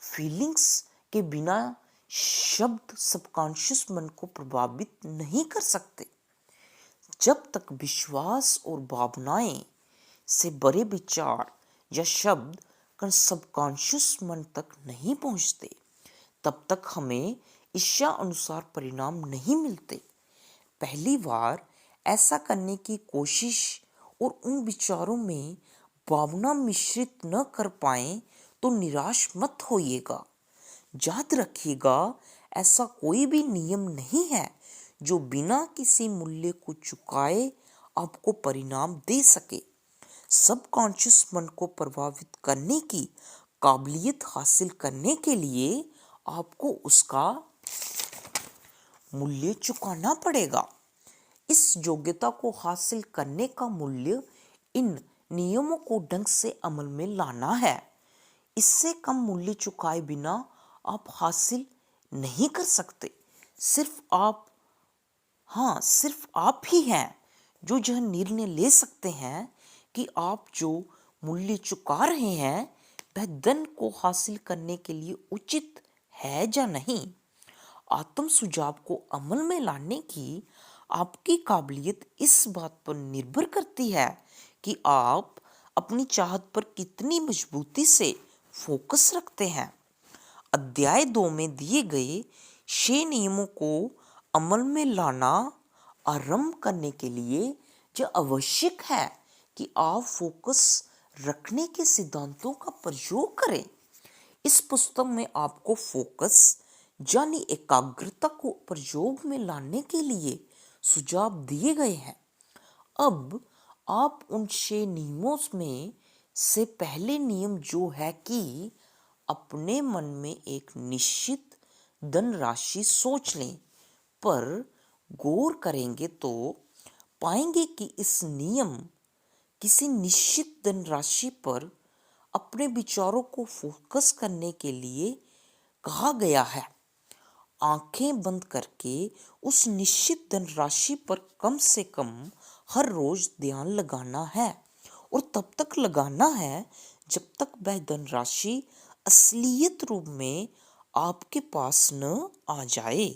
फीलिंग्स के बिना शब्द सबकॉन्शियस मन को प्रभावित नहीं कर सकते। जब तक विश्वास और भावनाएं से बड़े विचार या शब्द सबकॉन्शियस मन तक नहीं पहुंचते, तब तक हमें इच्छा अनुसार परिणाम नहीं मिलते। पहली बार ऐसा करने की कोशिश और उन विचारों में भावना मिश्रित न कर पाए तो निराश मत होइएगा। याद रखिएगा, ऐसा कोई भी नियम नहीं है जो बिना किसी मूल्य को चुकाए आपको परिणाम दे सके। सबकॉन्शियस मन को प्रभावित करने की काबिलियत हासिल करने के लिए आपको उसका मूल्य चुकाना पड़ेगा। इस योग्यता को हासिल करने का मूल्य इन नियमों को ढंग से अमल में लाना है। इससे कम मूल्य चुकाए बिना आप हासिल नहीं कर सकते। सिर्फ आप ही हैं जो यह निर्णय ले सकते हैं कि आप जो मूल्य चुका रहे हैं वह धन को हासिल करने के लिए उचित है या नहीं। आत्म सुझाव को अमल में लाने की आपकी काबिलियत इस बात पर निर्भर करती है कि आप अपनी चाहत पर कितनी मजबूती से फोकस रखते हैं। अध्याय 2 में दिए गए 6 नियमों को अमल में लाना आरंभ करने के लिए यह आवश्यक है कि आप फोकस रखने के सिद्धांतों का प्रयोग करें। इस पुस्तक में आपको फोकस यानी एकाग्रता को प्रयोग में लाने के लिए सुझाव दिए गए हैं। अब आप उन 6 नियमों में से पहले नियम जो है कि अपने मन में एक निश्चित धनराशि सोच लें पर गौर करेंगे तो पाएंगे कि इस नियम किसी निश्चित धनराशि पर अपने विचारों को फोकस करने के लिए कहा गया है। आंखें बंद करके उस निश्चित धनराशि पर कम से कम हर रोज ध्यान लगाना है और तब तक लगाना है जब तक वह धनराशि असलियत रूप में आपके पास न आ जाए।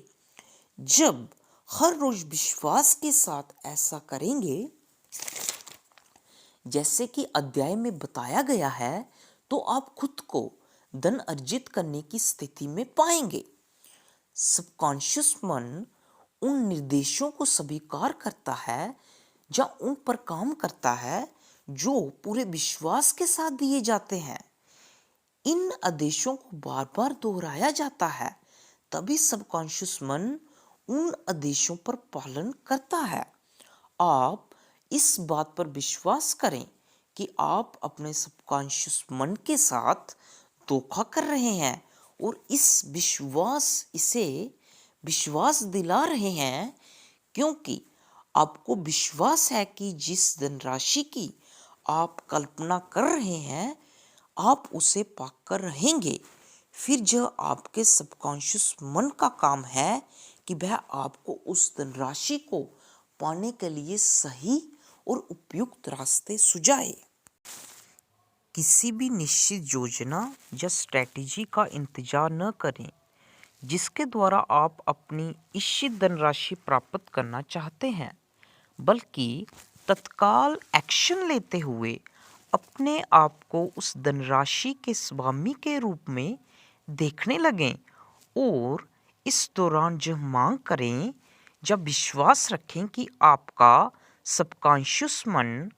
जब हर रोज विश्वास के साथ ऐसा करेंगे जैसे कि अध्याय में बताया गया है, तो आप खुद को धन अर्जित करने की स्थिति में पाएंगे। सबकॉन्शियस मन उन निर्देशों को स्वीकार करता है या उन पर काम करता है जो पूरे विश्वास के साथ दिए जाते हैं। इन आदेशों को बार बार दोहराया जाता है, तभी सबकॉन्शियस मन उन आदेशों पर पालन करता है। आप इस बात पर विश्वास करें कि आप अपने सबकॉन्शियस मन के साथ धोखा कर रहे हैं और इसे विश्वास दिला रहे हैं, क्योंकि आपको विश्वास है कि जिस धनराशि की आप कल्पना कर रहे हैं आप उसे पाकर रहेंगे। फिर जो आपके सबकॉन्शियस मन का काम है कि वह आपको उस धनराशि को पाने के लिए सही और उपयुक्त रास्ते सुझाए। किसी भी निश्चित योजना या स्ट्रैटेजी का इंतजार न करें जिसके द्वारा आप अपनी इच्छित धनराशि प्राप्त करना चाहते हैं, बल्कि तत्काल एक्शन लेते हुए अपने आप को उस धनराशि के स्वामी के रूप में देखने लगें और इस दौरान जो मांग करें, जब विश्वास रखें कि आपका सबकॉन्शियस मन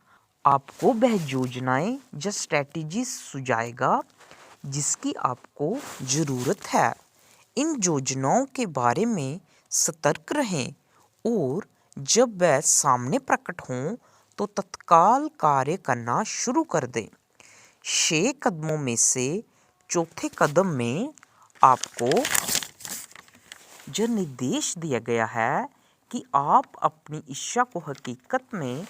आपको वह योजनाएं या स्ट्रैटेजी सुझाएगा जिसकी आपको ज़रूरत है। इन योजनाओं के बारे में सतर्क रहें और जब वह सामने प्रकट हों तो तत्काल कार्य करना शुरू कर दें। 6 कदमों में से चौथे कदम में आपको जो निर्देश दिया गया है कि आप अपनी इच्छा को हकीकत में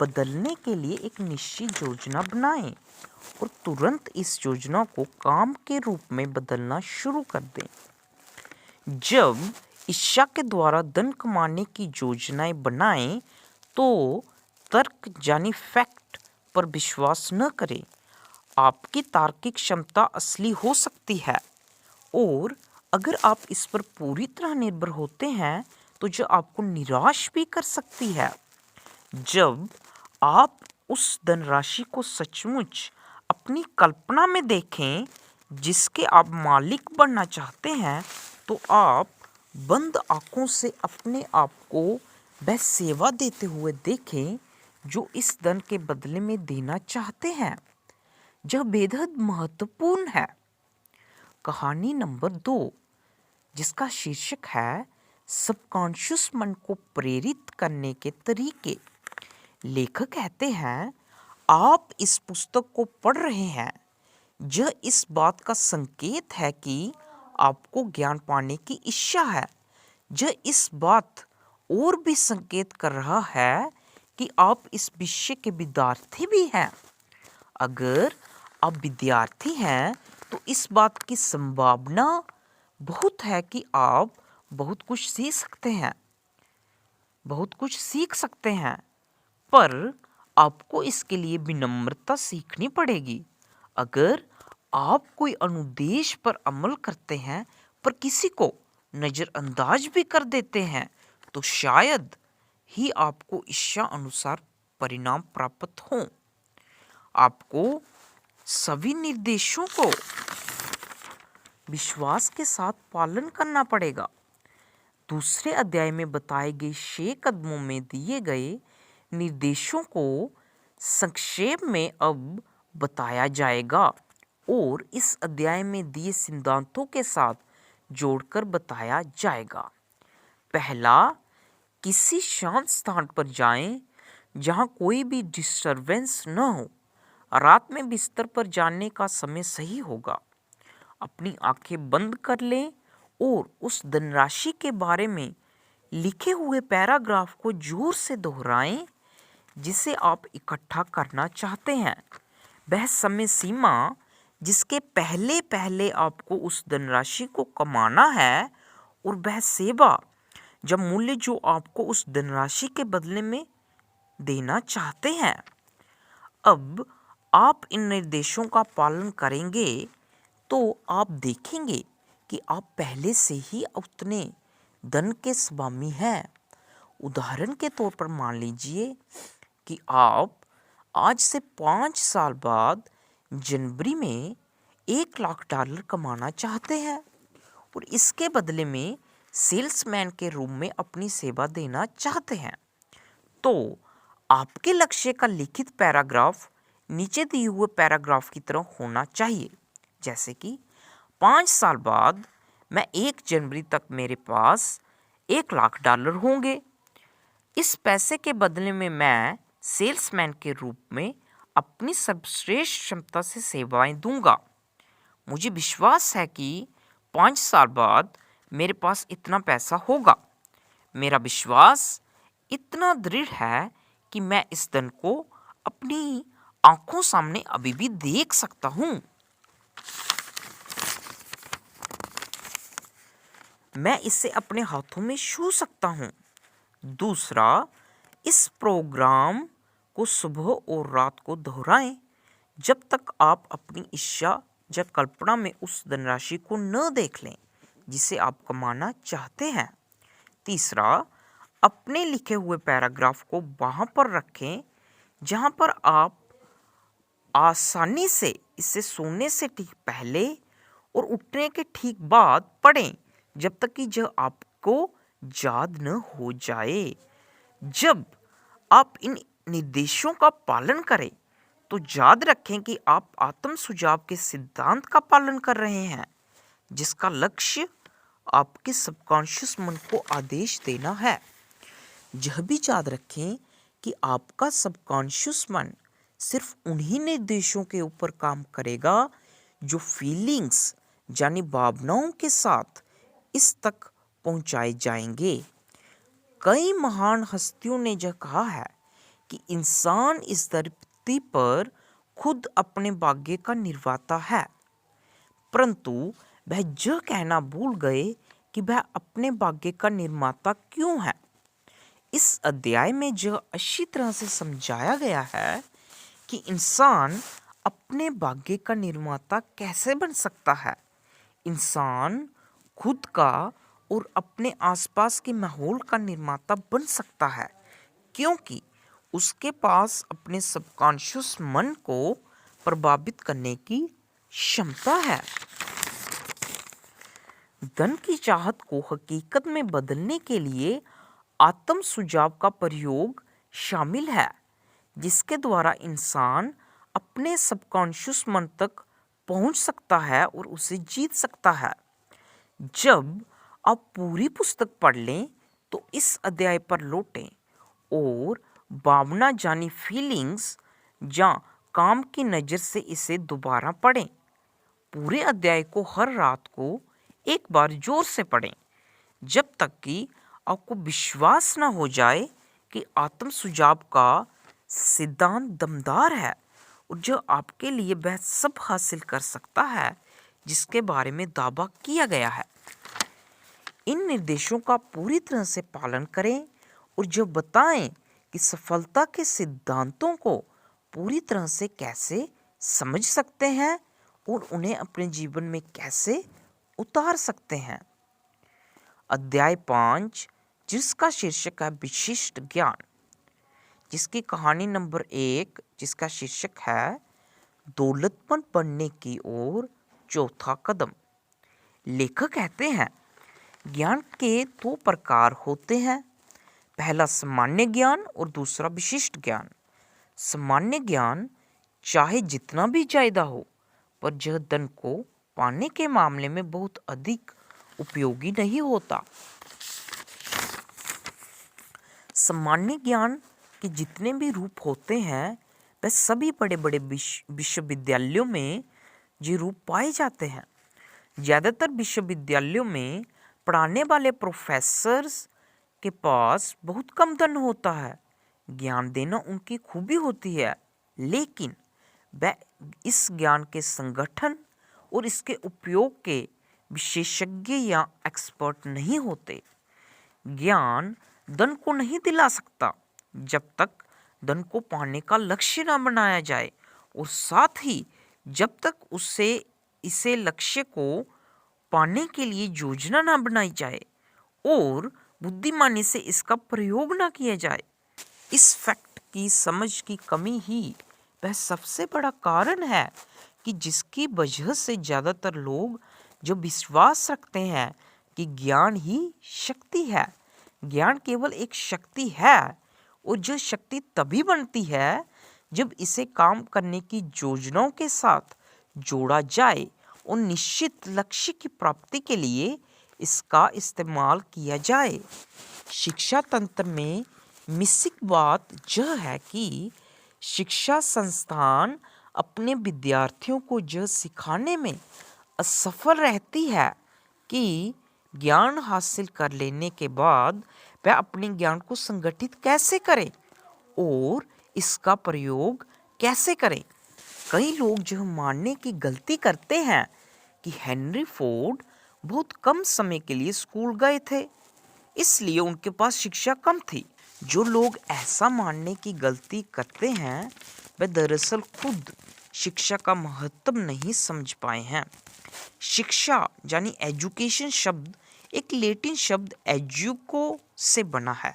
बदलने के लिए एक निश्चित योजना बनाएं और तुरंत इस योजना को काम के रूप में बदलना शुरू कर दें। जब इच्छा के द्वारा धन कमाने की योजनाएं बनाएं तो तर्क यानी फैक्ट पर विश्वास न करें। आपकी तार्किक क्षमता असली हो सकती है और अगर आप इस पर पूरी तरह निर्भर होते हैं तो जो आपको निराश भी कर सकती है। जब आप उस धनराशि को सचमुच अपनी कल्पना में देखें जिसके आप मालिक बनना चाहते हैं, तो आप बंद आंखों से अपने आप को वह सेवा देते हुए देखें जो इस धन के बदले में देना चाहते हैं। यह बेहद महत्वपूर्ण है। कहानी नंबर 2, जिसका शीर्षक है सबकॉन्शियस मन को प्रेरित करने के तरीके। लेखक कहते हैं, आप इस पुस्तक को पढ़ रहे हैं, यह इस बात का संकेत है कि आपको ज्ञान पाने की इच्छा है। यह इस बात और भी संकेत कर रहा है कि आप इस विषय के विद्यार्थी भी हैं। अगर आप विद्यार्थी हैं तो इस बात की संभावना बहुत है कि आप बहुत कुछ सीख सकते हैं, पर आपको इसके लिए विनम्रता सीखनी पड़ेगी। अगर आप कोई अनुदेश पर अमल करते हैं पर किसी को नज़रअंदाज भी कर देते हैं तो शायद ही आपको इच्छा अनुसार परिणाम प्राप्त हों। आपको सभी निर्देशों को विश्वास के साथ पालन करना पड़ेगा। दूसरे अध्याय में बताए गए 6 कदमों में दिए गए निर्देशों को संक्षेप में अब बताया जाएगा और इस अध्याय में दिए सिद्धांतों के साथ जोड़कर बताया जाएगा। पहला, किसी शांत स्थान पर जाएं जहां कोई भी डिस्टरबेंस न हो। रात में बिस्तर पर जाने का समय सही होगा। अपनी आंखें बंद कर लें और उस धनराशि के बारे में लिखे हुए पैराग्राफ को जोर से दोहराएं जिसे आप इकट्ठा करना चाहते हैं। वह समय सीमा जिसके पहले पहले आपको उस धनराशि को कमाना है और वह सेवा जब मूल्य जो आपको उस धनराशि के बदले में देना चाहते हैं। अब आप इन निर्देशों का पालन करेंगे तो आप देखेंगे कि आप पहले से ही उतने धन के स्वामी हैं। उदाहरण के तौर पर मान लीजिए कि आप आज से 5 साल बाद जनवरी में $1,00,000 कमाना चाहते हैं और इसके बदले में सेल्समैन के रूप में अपनी सेवा देना चाहते हैं। तो आपके लक्ष्य का लिखित पैराग्राफ नीचे दिए हुए पैराग्राफ की तरह होना चाहिए, जैसे कि 5 साल बाद मैं 1 जनवरी तक मेरे पास $1,00,000 होंगे। इस पैसे के बदले में मैं सेल्समैन के रूप में अपनी सर्वश्रेष्ठ क्षमता से सेवाएं दूंगा। मुझे विश्वास है कि 5 साल बाद मेरे पास इतना पैसा होगा। मेरा विश्वास इतना दृढ़ है कि मैं इस धन को अपनी आंखों सामने अभी भी देख सकता हूं। मैं इसे अपने हाथों में छू सकता हूं। दूसरा, इस प्रोग्राम को सुबह और रात को दोहराएं जब तक आप अपनी इच्छा या कल्पना में उस धनराशि को न देख लें जिसे आप कमाना चाहते हैं। तीसरा, अपने लिखे हुए पैराग्राफ को वहां पर रखें जहां पर आप आसानी से इसे सोने से ठीक पहले और उठने के ठीक बाद पढ़ें जब तक कि यह आपको याद न हो जाए। जब आप इन निर्देशों का पालन करें तो याद रखें कि आप आत्म सुझाव के सिद्धांत का पालन कर रहे हैं, जिसका लक्ष्य आपके सबकॉन्शियस मन को आदेश देना है। यह भी याद रखें कि आपका सबकॉन्शियस मन सिर्फ उन्हीं निर्देशों के ऊपर काम करेगा जो फीलिंग्स यानी भावनाओं के साथ इस तक पहुंचाए जाएंगे। कई महान हस्तियों ने यह कहा है कि इंसान इस धरती पर खुद अपने भाग्य का निर्माता है, परंतु वह यह कहना भूल गए कि वह अपने भाग्य का निर्माता क्यों है। इस अध्याय में यह अच्छी तरह से समझाया गया है कि इंसान अपने भाग्य का निर्माता कैसे बन सकता है। इंसान खुद का और अपने आसपास के माहौल का निर्माता बन सकता है, क्योंकि उसके पास अपने सबकॉन्शियस मन को प्रभावित करने की क्षमता है। धन की चाहत को हकीकत में बदलने के लिए आत्म सुझाव का प्रयोग शामिल है, जिसके द्वारा इंसान अपने सबकॉन्शियस मन तक पहुंच सकता है और उसे जीत सकता है। जब आप पूरी पुस्तक पढ़ लें तो इस अध्याय पर लौटें और भावना यानी फीलिंग्स या काम की नज़र से इसे दोबारा पढ़ें। पूरे अध्याय को हर रात को एक बार जोर से पढ़ें जब तक कि आपको विश्वास न हो जाए कि आत्म सुझाव का सिद्धांत दमदार है और जो आपके लिए वह सब हासिल कर सकता है जिसके बारे में दावा किया गया है। इन निर्देशों का पूरी तरह से पालन करें और जो बताएं कि सफलता के सिद्धांतों को पूरी तरह से कैसे समझ सकते हैं और उन्हें अपने जीवन में कैसे उतार सकते हैं। अध्याय 5, जिसका शीर्षक है विशिष्ट ज्ञान, जिसकी कहानी नंबर 1, जिसका शीर्षक है दौलतमंद बनने की ओर चौथा कदम। लेखक कहते हैं ज्ञान के 2 प्रकार होते हैं, पहला सामान्य ज्ञान और दूसरा विशिष्ट ज्ञान। सामान्य ज्ञान चाहे जितना भी ज्यादा हो, पर यह धन को पाने के मामले में बहुत अधिक उपयोगी नहीं होता। सामान्य ज्ञान के जितने भी रूप होते हैं वह सभी बड़े बड़े विश्वविद्यालयों में ये रूप पाए जाते हैं। ज़्यादातर विश्वविद्यालयों में पढ़ाने वाले प्रोफेसर्स के पास बहुत कम धन होता है। ज्ञान देना उनकी खूबी होती है, लेकिन वह इस ज्ञान के संगठन और इसके उपयोग के विशेषज्ञ या एक्सपर्ट नहीं होते। ज्ञान धन को नहीं दिला सकता जब तक धन को पाने का लक्ष्य न बनाया जाए, और साथ ही जब तक उससे इसे लक्ष्य को पाने के लिए योजना न बनाई जाए और बुद्धिमानी से इसका प्रयोग न किया जाए। इस फैक्ट की समझ की कमी ही वह सबसे बड़ा कारण है कि जिसकी वजह से ज़्यादातर लोग जो विश्वास रखते हैं कि ज्ञान ही शक्ति है। ज्ञान केवल एक शक्ति है, और जो शक्ति तभी बनती है जब इसे काम करने की योजनाओं के साथ जोड़ा जाए और निश्चित लक्ष्य की प्राप्ति के लिए इसका इस्तेमाल किया जाए। शिक्षा तंत्र में मिसिंग बात यह है कि शिक्षा संस्थान अपने विद्यार्थियों को यह सिखाने में असफल रहती है कि ज्ञान हासिल कर लेने के बाद वह अपने ज्ञान को संगठित कैसे करें और इसका प्रयोग कैसे करें। कई लोग यह मानने की गलती करते हैं कि हेनरी फोर्ड बहुत कम समय के लिए स्कूल गए थे, इसलिए उनके पास शिक्षा कम थी। जो लोग ऐसा मानने की गलती करते हैं वे दरअसल खुद शिक्षा का महत्व नहीं समझ पाए हैं। शिक्षा यानी एजुकेशन शब्द एक लैटिन शब्द एजुको से बना है,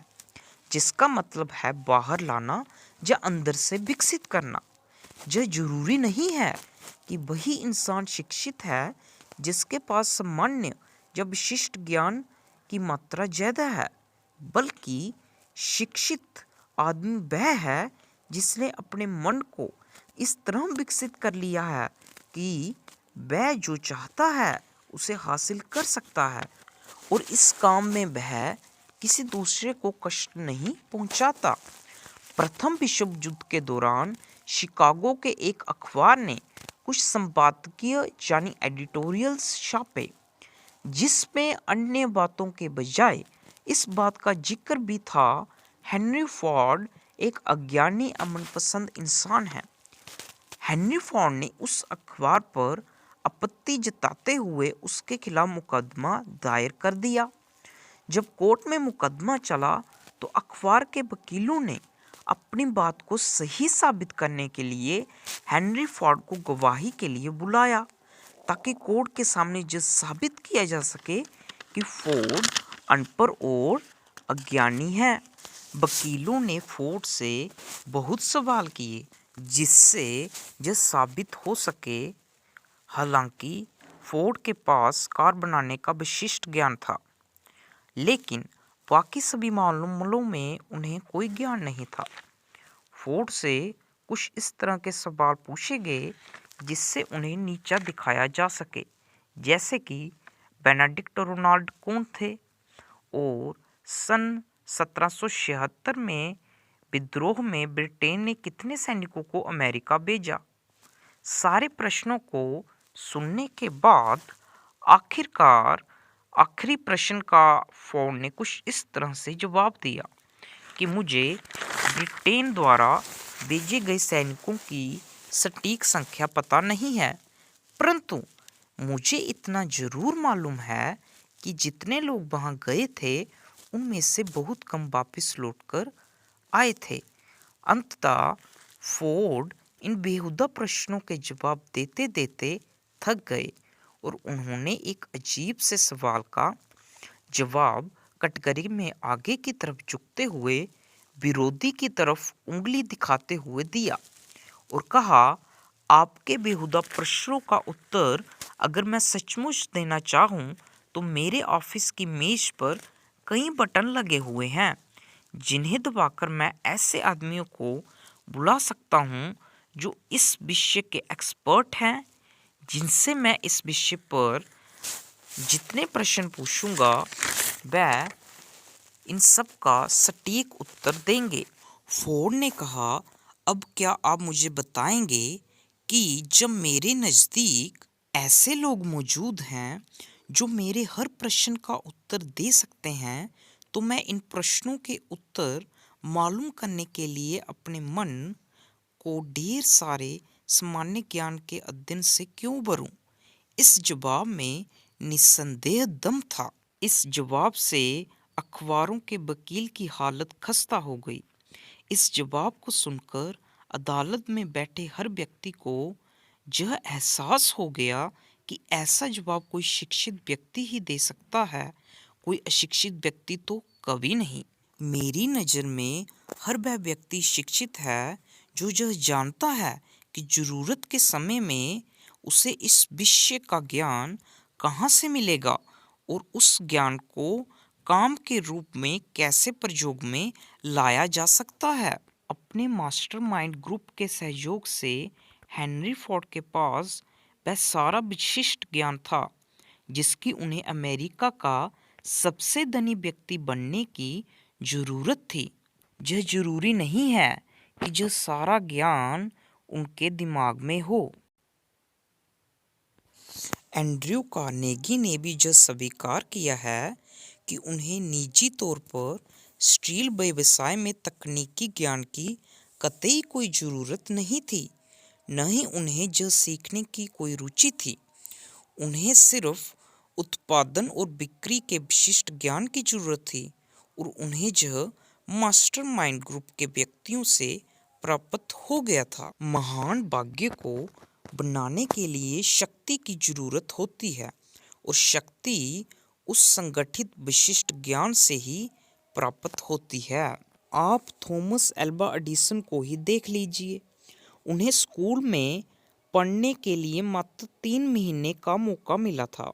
जिसका मतलब है बाहर लाना या अंदर से विकसित करना। यह जरूरी नहीं है कि वही इंसान शिक्षित है जिसके पास सामान्य या विशिष्ट ज्ञान की मात्रा ज़्यादा है, बल्कि शिक्षित आदमी वह है जिसने अपने मन को इस तरह विकसित कर लिया है कि वह जो चाहता है उसे हासिल कर सकता है, और इस काम में वह किसी दूसरे को कष्ट नहीं पहुंचाता। प्रथम विश्व युद्ध के दौरान शिकागो के एक अखबार ने कुछ संपादकीय यानी एडिटोरियल्स छापे, जिसमें अन्य बातों के बजाय इस बात का जिक्र भी था हेनरी फोर्ड एक अज्ञानी अमनपसंद इंसान है। हेनरी फोर्ड ने उस अखबार पर आपत्ति जताते हुए उसके खिलाफ मुकदमा दायर कर दिया। जब कोर्ट में मुकदमा चला तो अखबार के वकीलों ने अपनी बात को सही साबित करने के लिए हेनरी फोर्ड को गवाही के लिए बुलाया, ताकि कोर्ट के सामने यह साबित किया जा सके कि फोर्ड अनपढ़ और अज्ञानी है। वकीलों ने फोर्ड से बहुत सवाल किए जिससे यह साबित हो सके। हालांकि फोर्ड के पास कार बनाने का विशिष्ट ज्ञान था, लेकिन बाकी सभी मामलों में उन्हें कोई ज्ञान नहीं था। फोर्ड से कुछ इस तरह के सवाल पूछे गए जिससे उन्हें नीचा दिखाया जा सके, जैसे कि बेनेडिक्ट रोनाल्ड कौन थे और सन 1776 में विद्रोह में ब्रिटेन ने कितने सैनिकों को अमेरिका भेजा। सारे प्रश्नों को सुनने के बाद आखिरकार आखिरी प्रश्न का फोर्ड ने कुछ इस तरह से जवाब दिया कि मुझे ब्रिटेन द्वारा भेजे गए सैनिकों की सटीक संख्या पता नहीं है, परंतु मुझे इतना जरूर मालूम है कि जितने लोग वहां गए थे उनमें से बहुत कम वापस लौटकर आए थे। अंततः फोर्ड इन बेहुदा प्रश्नों के जवाब देते देते थक गए और उन्होंने एक अजीब से सवाल का जवाब कटघरे में आगे की तरफ झुकते हुए विरोधी की तरफ उंगली दिखाते हुए दिया और कहा, आपके बेहुदा प्रश्नों का उत्तर अगर मैं सचमुच देना चाहूं तो मेरे ऑफिस की मेज पर कई बटन लगे हुए हैं जिन्हें दबाकर मैं ऐसे आदमियों को बुला सकता हूं जो इस विषय के एक्सपर्ट हैं, जिनसे मैं इस विषय पर जितने प्रश्न पूछूंगा वह इन सब का सटीक उत्तर देंगे। फोर्ड ने कहा, अब क्या आप मुझे बताएंगे कि जब मेरे नज़दीक ऐसे लोग मौजूद हैं जो मेरे हर प्रश्न का उत्तर दे सकते हैं, तो मैं इन प्रश्नों के उत्तर मालूम करने के लिए अपने मन को ढेर सारे सामान्य ज्ञान के अध्ययन से क्यों भरूं? इस जवाब में निस्संदेह दम था। इस जवाब से अखबारों के वकील की हालत खस्ता हो गई। इस जवाब को सुनकर अदालत में बैठे हर व्यक्ति को यह एहसास हो गया कि ऐसा जवाब कोई शिक्षित व्यक्ति ही दे सकता है, कोई अशिक्षित व्यक्ति तो कभी नहीं। मेरी नज़र में हर वह व्यक्ति शिक्षित है जो यह जानता है कि ज़रूरत के समय में उसे इस विषय का ज्ञान कहाँ से मिलेगा और उस ज्ञान को काम के रूप में कैसे प्रयोग में लाया जा सकता है। अपने मास्टरमाइंड ग्रुप के सहयोग से हेनरी फोर्ड के पास वह सारा विशिष्ट ज्ञान था जिसकी उन्हें अमेरिका का सबसे धनी व्यक्ति बनने की जरूरत थी। यह जरूरी नहीं है कि जो सारा ज्ञान उनके दिमाग में हो। एंड्रयू कार्नेगी ने भी यह स्वीकार किया है कि उन्हें निजी तौर पर स्टील व्यवसाय में तकनीकी ज्ञान की कतई कोई ज़रूरत नहीं थी, न ही उन्हें यह सीखने की कोई रुचि थी। उन्हें सिर्फ उत्पादन और बिक्री के विशिष्ट ज्ञान की जरूरत थी और उन्हें यह मास्टरमाइंड ग्रुप के व्यक्तियों से प्राप्त हो गया था। महान भाग्य को बनाने के लिए शक्ति की जरूरत होती है और शक्ति उस संगठित विशिष्ट ज्ञान से ही प्राप्त होती है। आप थॉमस एल्वा एडिसन को ही देख लीजिए। उन्हें स्कूल में पढ़ने के लिए मात्र 3 महीने का मौका मिला था।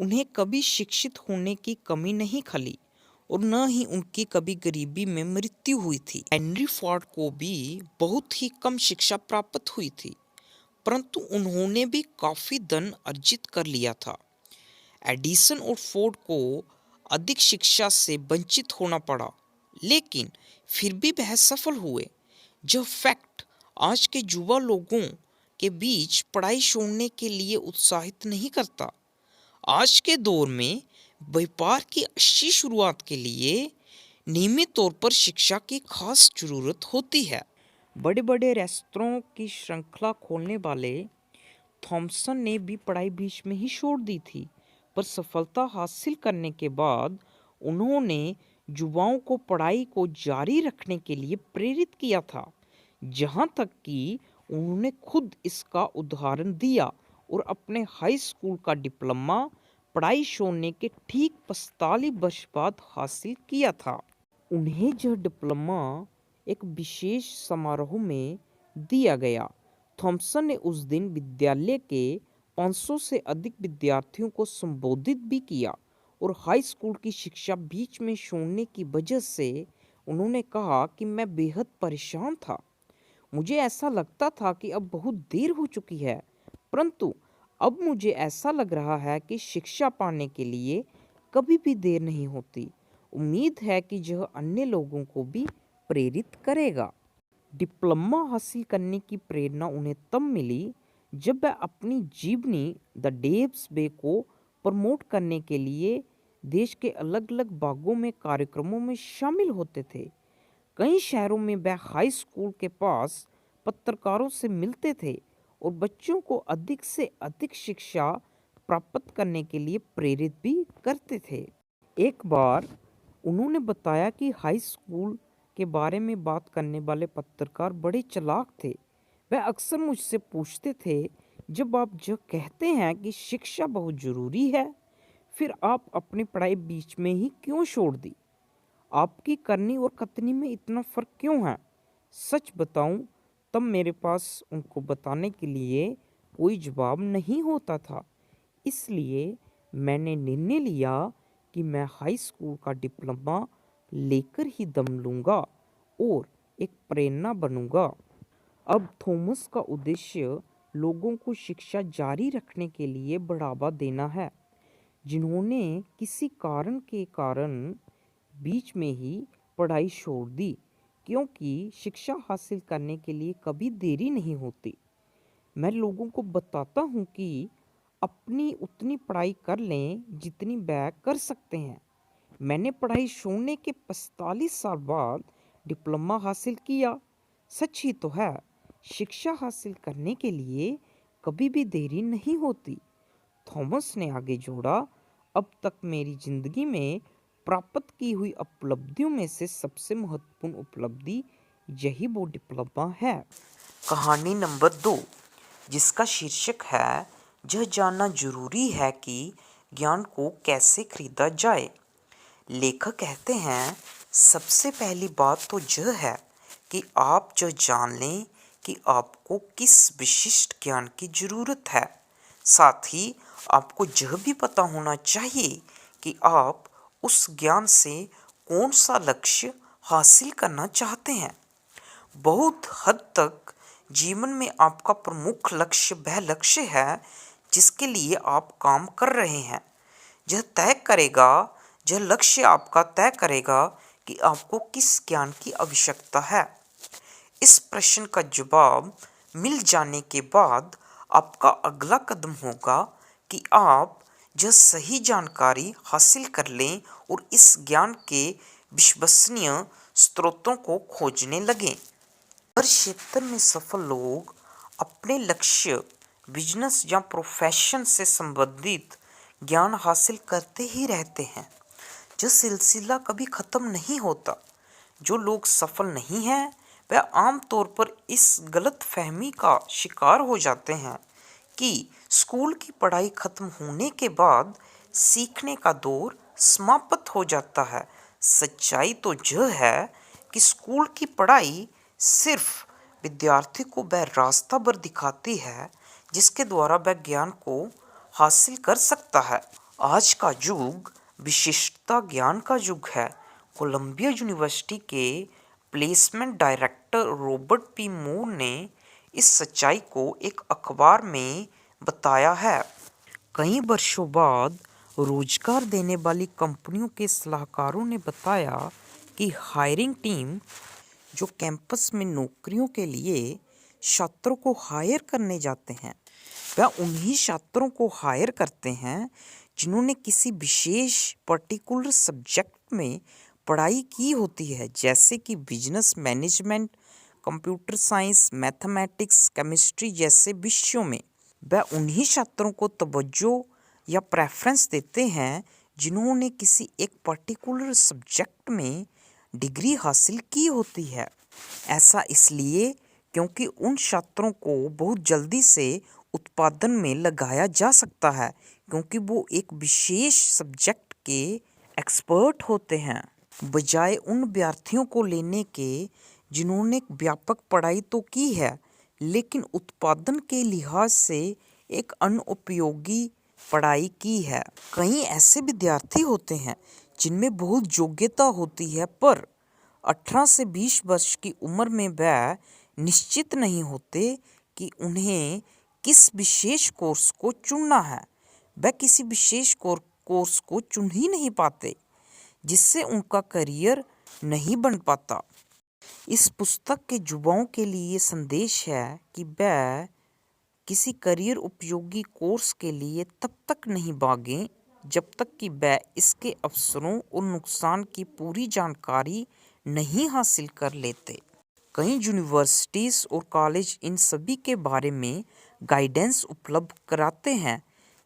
उन्हें कभी शिक्षित होने की कमी नहीं खली और न ही उनकी कभी गरीबी में मृत्यु हुई थी। हेनरी फोर्ड को भी बहुत ही कम शिक्षा प्राप्त हुई थी, परंतु उन्होंने भी काफ़ी धन अर्जित कर लिया था। एडिसन और फोर्ड को अधिक शिक्षा से वंचित होना पड़ा, लेकिन फिर भी वह सफल हुए। जो फैक्ट आज के युवा लोगों के बीच पढ़ाई छोड़ने के लिए उत्साहित नहीं करता। आज के दौर में व्यापार की अच्छी शुरुआत के लिए नियमित तौर पर शिक्षा की खास जरूरत होती है। बड़े बड़े रेस्तरां की श्रृंखला खोलने वाले थॉमसन ने भी पढ़ाई बीच में ही छोड़ दी थी, पर सफलता हासिल करने के बाद उन्होंने युवाओं को पढ़ाई को जारी रखने के लिए प्रेरित किया था, जहां तक कि उन्होंने खुद इसका उदाहरण दिया और अपने हाई स्कूल का डिप्लोमा पढ़ाई छोड़ने के ठीक 45 वर्ष बाद हासिल किया था। उन्हें यह डिप्लोमा एक विशेष समारोह में दिया गया। थॉमसन ने उस दिन विद्यालय के 500 से अधिक विद्यार्थियों को संबोधित भी किया और हाई स्कूल की शिक्षा बीच में छोड़ने की वजह से उन्होंने कहा कि मैं बेहद परेशान था। मुझे ऐसा लगता था कि अब बहुत देर हो चुकी है, परंतु अब मुझे ऐसा लग रहा है कि शिक्षा पाने के लिए कभी भी देर नहीं होती। उम्मीद है कि यह अन्य लोगों को भी प्रेरित करेगा। डिप्लोमा हासिल करने की प्रेरणा उन्हें तब मिली जब वह अपनी जीवनी द डेव्स वे को प्रमोट करने के लिए देश के अलग अलग भागों में कार्यक्रमों में शामिल होते थे। कई शहरों में वह हाई स्कूल के पास पत्रकारों से मिलते थे और बच्चों को अधिक से अधिक शिक्षा प्राप्त करने के लिए प्रेरित भी करते थे। एक बार उन्होंने बताया कि हाई स्कूल के बारे में बात करने वाले पत्रकार बड़े चालाक थे। वह अक्सर मुझसे पूछते थे, जब आप जो कहते हैं कि शिक्षा बहुत ज़रूरी है, फिर आप अपनी पढ़ाई बीच में ही क्यों छोड़ दी? आपकी करनी और कतनी में इतना फ़र्क क्यों है? सच बताऊं, तब मेरे पास उनको बताने के लिए कोई जवाब नहीं होता था। इसलिए मैंने निर्णय लिया कि मैं हाई स्कूल का डिप्लोमा लेकर ही दम लूँगा और एक प्रेरणा बनूँगा। अब थॉमस का उद्देश्य लोगों को शिक्षा जारी रखने के लिए बढ़ावा देना है, जिन्होंने किसी कारण बीच में ही पढ़ाई छोड़ दी, क्योंकि शिक्षा हासिल करने के लिए कभी देरी नहीं होती। मैं लोगों को बताता हूँ कि अपनी उतनी पढ़ाई कर लें जितनी वह कर सकते हैं, मैंने पढ़ाई छोड़ने के 45 साल बाद डिप्लोमा हासिल किया। सच ही तो है, शिक्षा हासिल करने के लिए कभी भी देरी नहीं होती। थॉमस ने आगे जोड़ा, अब तक मेरी जिंदगी में प्राप्त की हुई उपलब्धियों में से सबसे महत्वपूर्ण उपलब्धि यही वो डिप्लोमा है। कहानी नंबर 2, जिसका शीर्षक है यह जानना जरूरी है कि ज्ञान को कैसे खरीदा जाए। लेखक कहते हैं, सबसे पहली बात तो यह है कि आप जो जान लें कि आपको किस विशिष्ट ज्ञान की ज़रूरत है। साथ ही आपको यह भी पता होना चाहिए कि आप उस ज्ञान से कौन सा लक्ष्य हासिल करना चाहते हैं। बहुत हद तक जीवन में आपका प्रमुख लक्ष्य वह लक्ष्य है जिसके लिए आप काम कर रहे हैं। यह लक्ष्य आपका तय करेगा कि आपको किस ज्ञान की आवश्यकता है। इस प्रश्न का जवाब मिल जाने के बाद आपका अगला कदम होगा कि आप यह सही जानकारी हासिल कर लें और इस ज्ञान के विश्वसनीय स्रोतों को खोजने लगें। हर क्षेत्र में सफल लोग अपने लक्ष्य, बिजनेस या प्रोफेशन से संबंधित ज्ञान हासिल करते ही रहते हैं। यह सिलसिला कभी खत्म नहीं होता। जो लोग सफल नहीं हैं वह आमतौर पर इस गलत फहमी का शिकार हो जाते हैं कि स्कूल की पढ़ाई खत्म होने के बाद सीखने का दौर समाप्त हो जाता है। सच्चाई तो यह है कि स्कूल की पढ़ाई सिर्फ विद्यार्थी को वह रास्ता भर दिखाती है जिसके द्वारा वह ज्ञान को हासिल कर सकता है। आज का युग विशिष्टता ज्ञान का युग है। कोलंबिया यूनिवर्सिटी के प्लेसमेंट डायरेक्टर रॉबर्ट पी मूर ने इस सच्चाई को एक अखबार में बताया है। कई वर्षों बाद रोजगार देने वाली कंपनियों के सलाहकारों ने बताया कि हायरिंग टीम जो कैंपस में नौकरियों के लिए छात्रों को हायर करने जाते हैं वह उन्हीं छात्रों को हायर करते हैं जिन्होंने किसी विशेष पर्टिकुलर सब्जेक्ट में पढ़ाई की होती है, जैसे कि business management, computer science, mathematics, chemistry जैसे विषयों में। वह उन्हीं छात्रों को तवज्जो या प्रेफरेंस देते हैं जिन्होंने किसी एक पर्टिकुलर सब्जेक्ट में डिग्री हासिल की होती है। ऐसा इसलिए क्योंकि उन छात्रों को बहुत जल्दी से उत्पादन में लगाया जा सकता है क्योंकि वो एक विशेष सब्जेक्ट के एक्सपर्ट होते हैं, बजाय उन विद्यार्थियों को लेने के जिन्होंने व्यापक पढ़ाई तो की है लेकिन उत्पादन के लिहाज से एक अनुपयोगी पढ़ाई की है। कई ऐसे विद्यार्थी होते हैं जिनमें बहुत योग्यता होती है पर 18 से 20 वर्ष की उम्र में वह निश्चित नहीं होते कि उन्हें किस विशेष कोर्स को चुनना है। वह किसी विशेष कोर्स को चुन ही नहीं पाते जिससे उनका करियर नहीं बन पाता। इस पुस्तक के युवाओं के लिए संदेश है कि वह किसी करियर उपयोगी कोर्स के लिए तब तक नहीं भागें जब तक कि वह इसके अवसरों और नुकसान की पूरी जानकारी नहीं हासिल कर लेते। कई यूनिवर्सिटीज़ और कॉलेज इन सभी के बारे में गाइडेंस उपलब्ध कराते हैं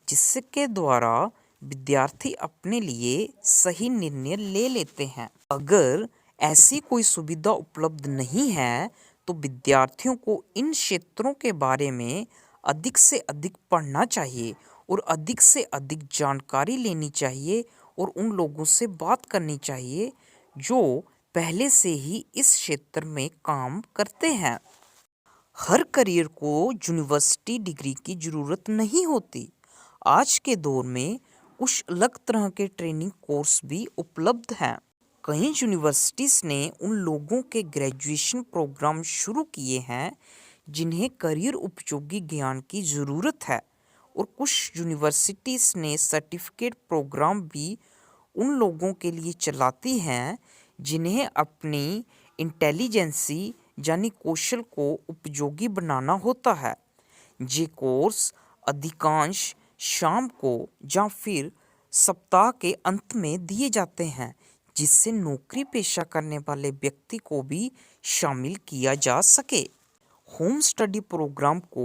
जिसके द्वारा विद्यार्थी अपने लिए सही निर्णय ले लेते हैं। अगर ऐसी कोई सुविधा उपलब्ध नहीं है तो विद्यार्थियों को इन क्षेत्रों के बारे में अधिक से अधिक पढ़ना चाहिए और अधिक से अधिक जानकारी लेनी चाहिए और उन लोगों से बात करनी चाहिए जो पहले से ही इस क्षेत्र में काम करते हैं। हर करियर को यूनिवर्सिटी डिग्री की ज़रूरत नहीं होती। आज के दौर में कुछ अलग तरह के ट्रेनिंग कोर्स भी उपलब्ध हैं। कई यूनिवर्सिटीज़ ने उन लोगों के ग्रेजुएशन प्रोग्राम शुरू किए हैं जिन्हें करियर उपयोगी ज्ञान की ज़रूरत है और कुछ यूनिवर्सिटीज़ ने सर्टिफिकेट प्रोग्राम भी उन लोगों के लिए चलाती हैं जिन्हें अपनी इंटेलिजेंसी यानी कौशल को उपयोगी बनाना होता है। ये कोर्स अधिकांश शाम को या फिर सप्ताह के अंत में दिए जाते हैं, जिससे नौकरी पेशा करने वाले व्यक्ति को भी शामिल किया जा सके। होम स्टडी प्रोग्राम को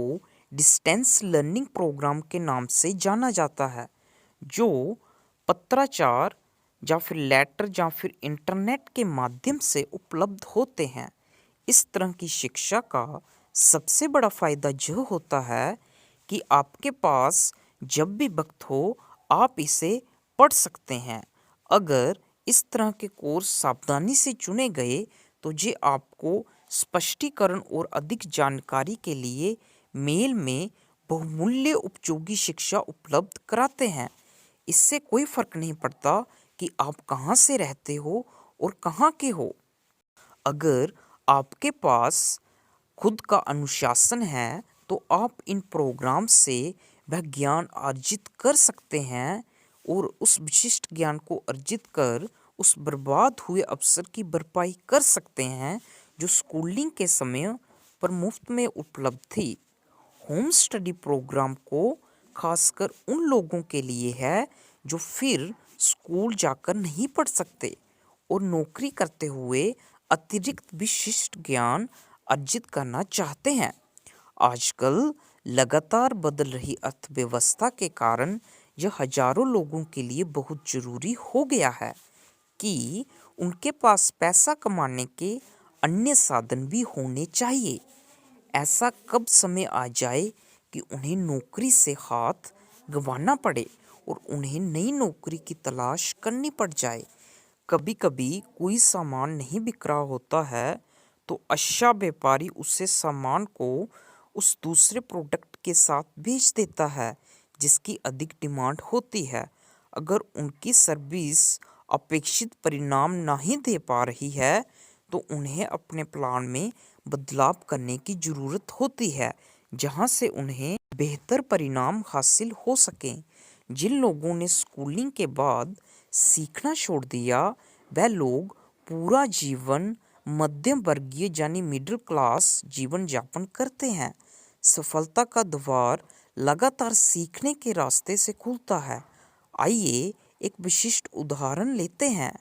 डिस्टेंस लर्निंग प्रोग्राम के नाम से जाना जाता है, जो पत्राचार या फिर लेटर या फिर इंटरनेट के माध्यम से उपलब्ध होते हैं। इस तरह की शिक्षा का सबसे बड़ा फायदा यह होता है कि आपके पास जब भी वक्त हो आप इसे पढ़ सकते हैं। अगर इस तरह के कोर्स सावधानी से चुने गए तो ये आपको स्पष्टीकरण और अधिक जानकारी के लिए मेल में बहुमूल्य उपयोगी शिक्षा उपलब्ध कराते हैं। इससे कोई फर्क नहीं पड़ता कि आप कहाँ से रहते हो और कहाँ के हो। अगर आपके पास खुद का अनुशासन है तो आप इन प्रोग्राम से वह ज्ञान अर्जित कर सकते हैं और उस विशिष्ट ज्ञान को अर्जित कर उस बर्बाद हुए अवसर की भरपाई कर सकते हैं जो स्कूलिंग के समय पर मुफ्त में उपलब्ध थी। होम स्टडी प्रोग्राम को खासकर उन लोगों के लिए है जो फिर स्कूल जाकर नहीं पढ़ सकते और नौकरी करते हुए अतिरिक्त विशिष्ट ज्ञान अर्जित करना चाहते हैं। आजकल लगातार बदल रही अर्थव्यवस्था के कारण यह हजारों लोगों के लिए बहुत जरूरी हो गया है कि उनके पास पैसा कमाने के अन्य साधन भी होने चाहिए। ऐसा कब समय आ जाए कि उन्हें नौकरी से हाथ गंवाना पड़े और उन्हें नई नौकरी की तलाश करनी पड़ जाए। कभी कभी कोई सामान नहीं बिक रहा होता है तो अच्छा व्यापारी उसे सामान को उस दूसरे प्रोडक्ट के साथ बेच देता है जिसकी अधिक डिमांड होती है। अगर उनकी सर्विस अपेक्षित परिणाम नहीं दे पा रही है तो उन्हें अपने प्लान में बदलाव करने की ज़रूरत होती है, जहां से उन्हें बेहतर परिणाम हासिल हो सकें। जिन लोगों ने स्कूलिंग के बाद सीखना छोड़ दिया वह लोग पूरा जीवन मध्यम वर्गीय यानी मिडिल क्लास जीवन यापन करते हैं। सफलता का द्वार लगातार सीखने के रास्ते से खुलता है। आइए एक विशिष्ट उदाहरण लेते हैं।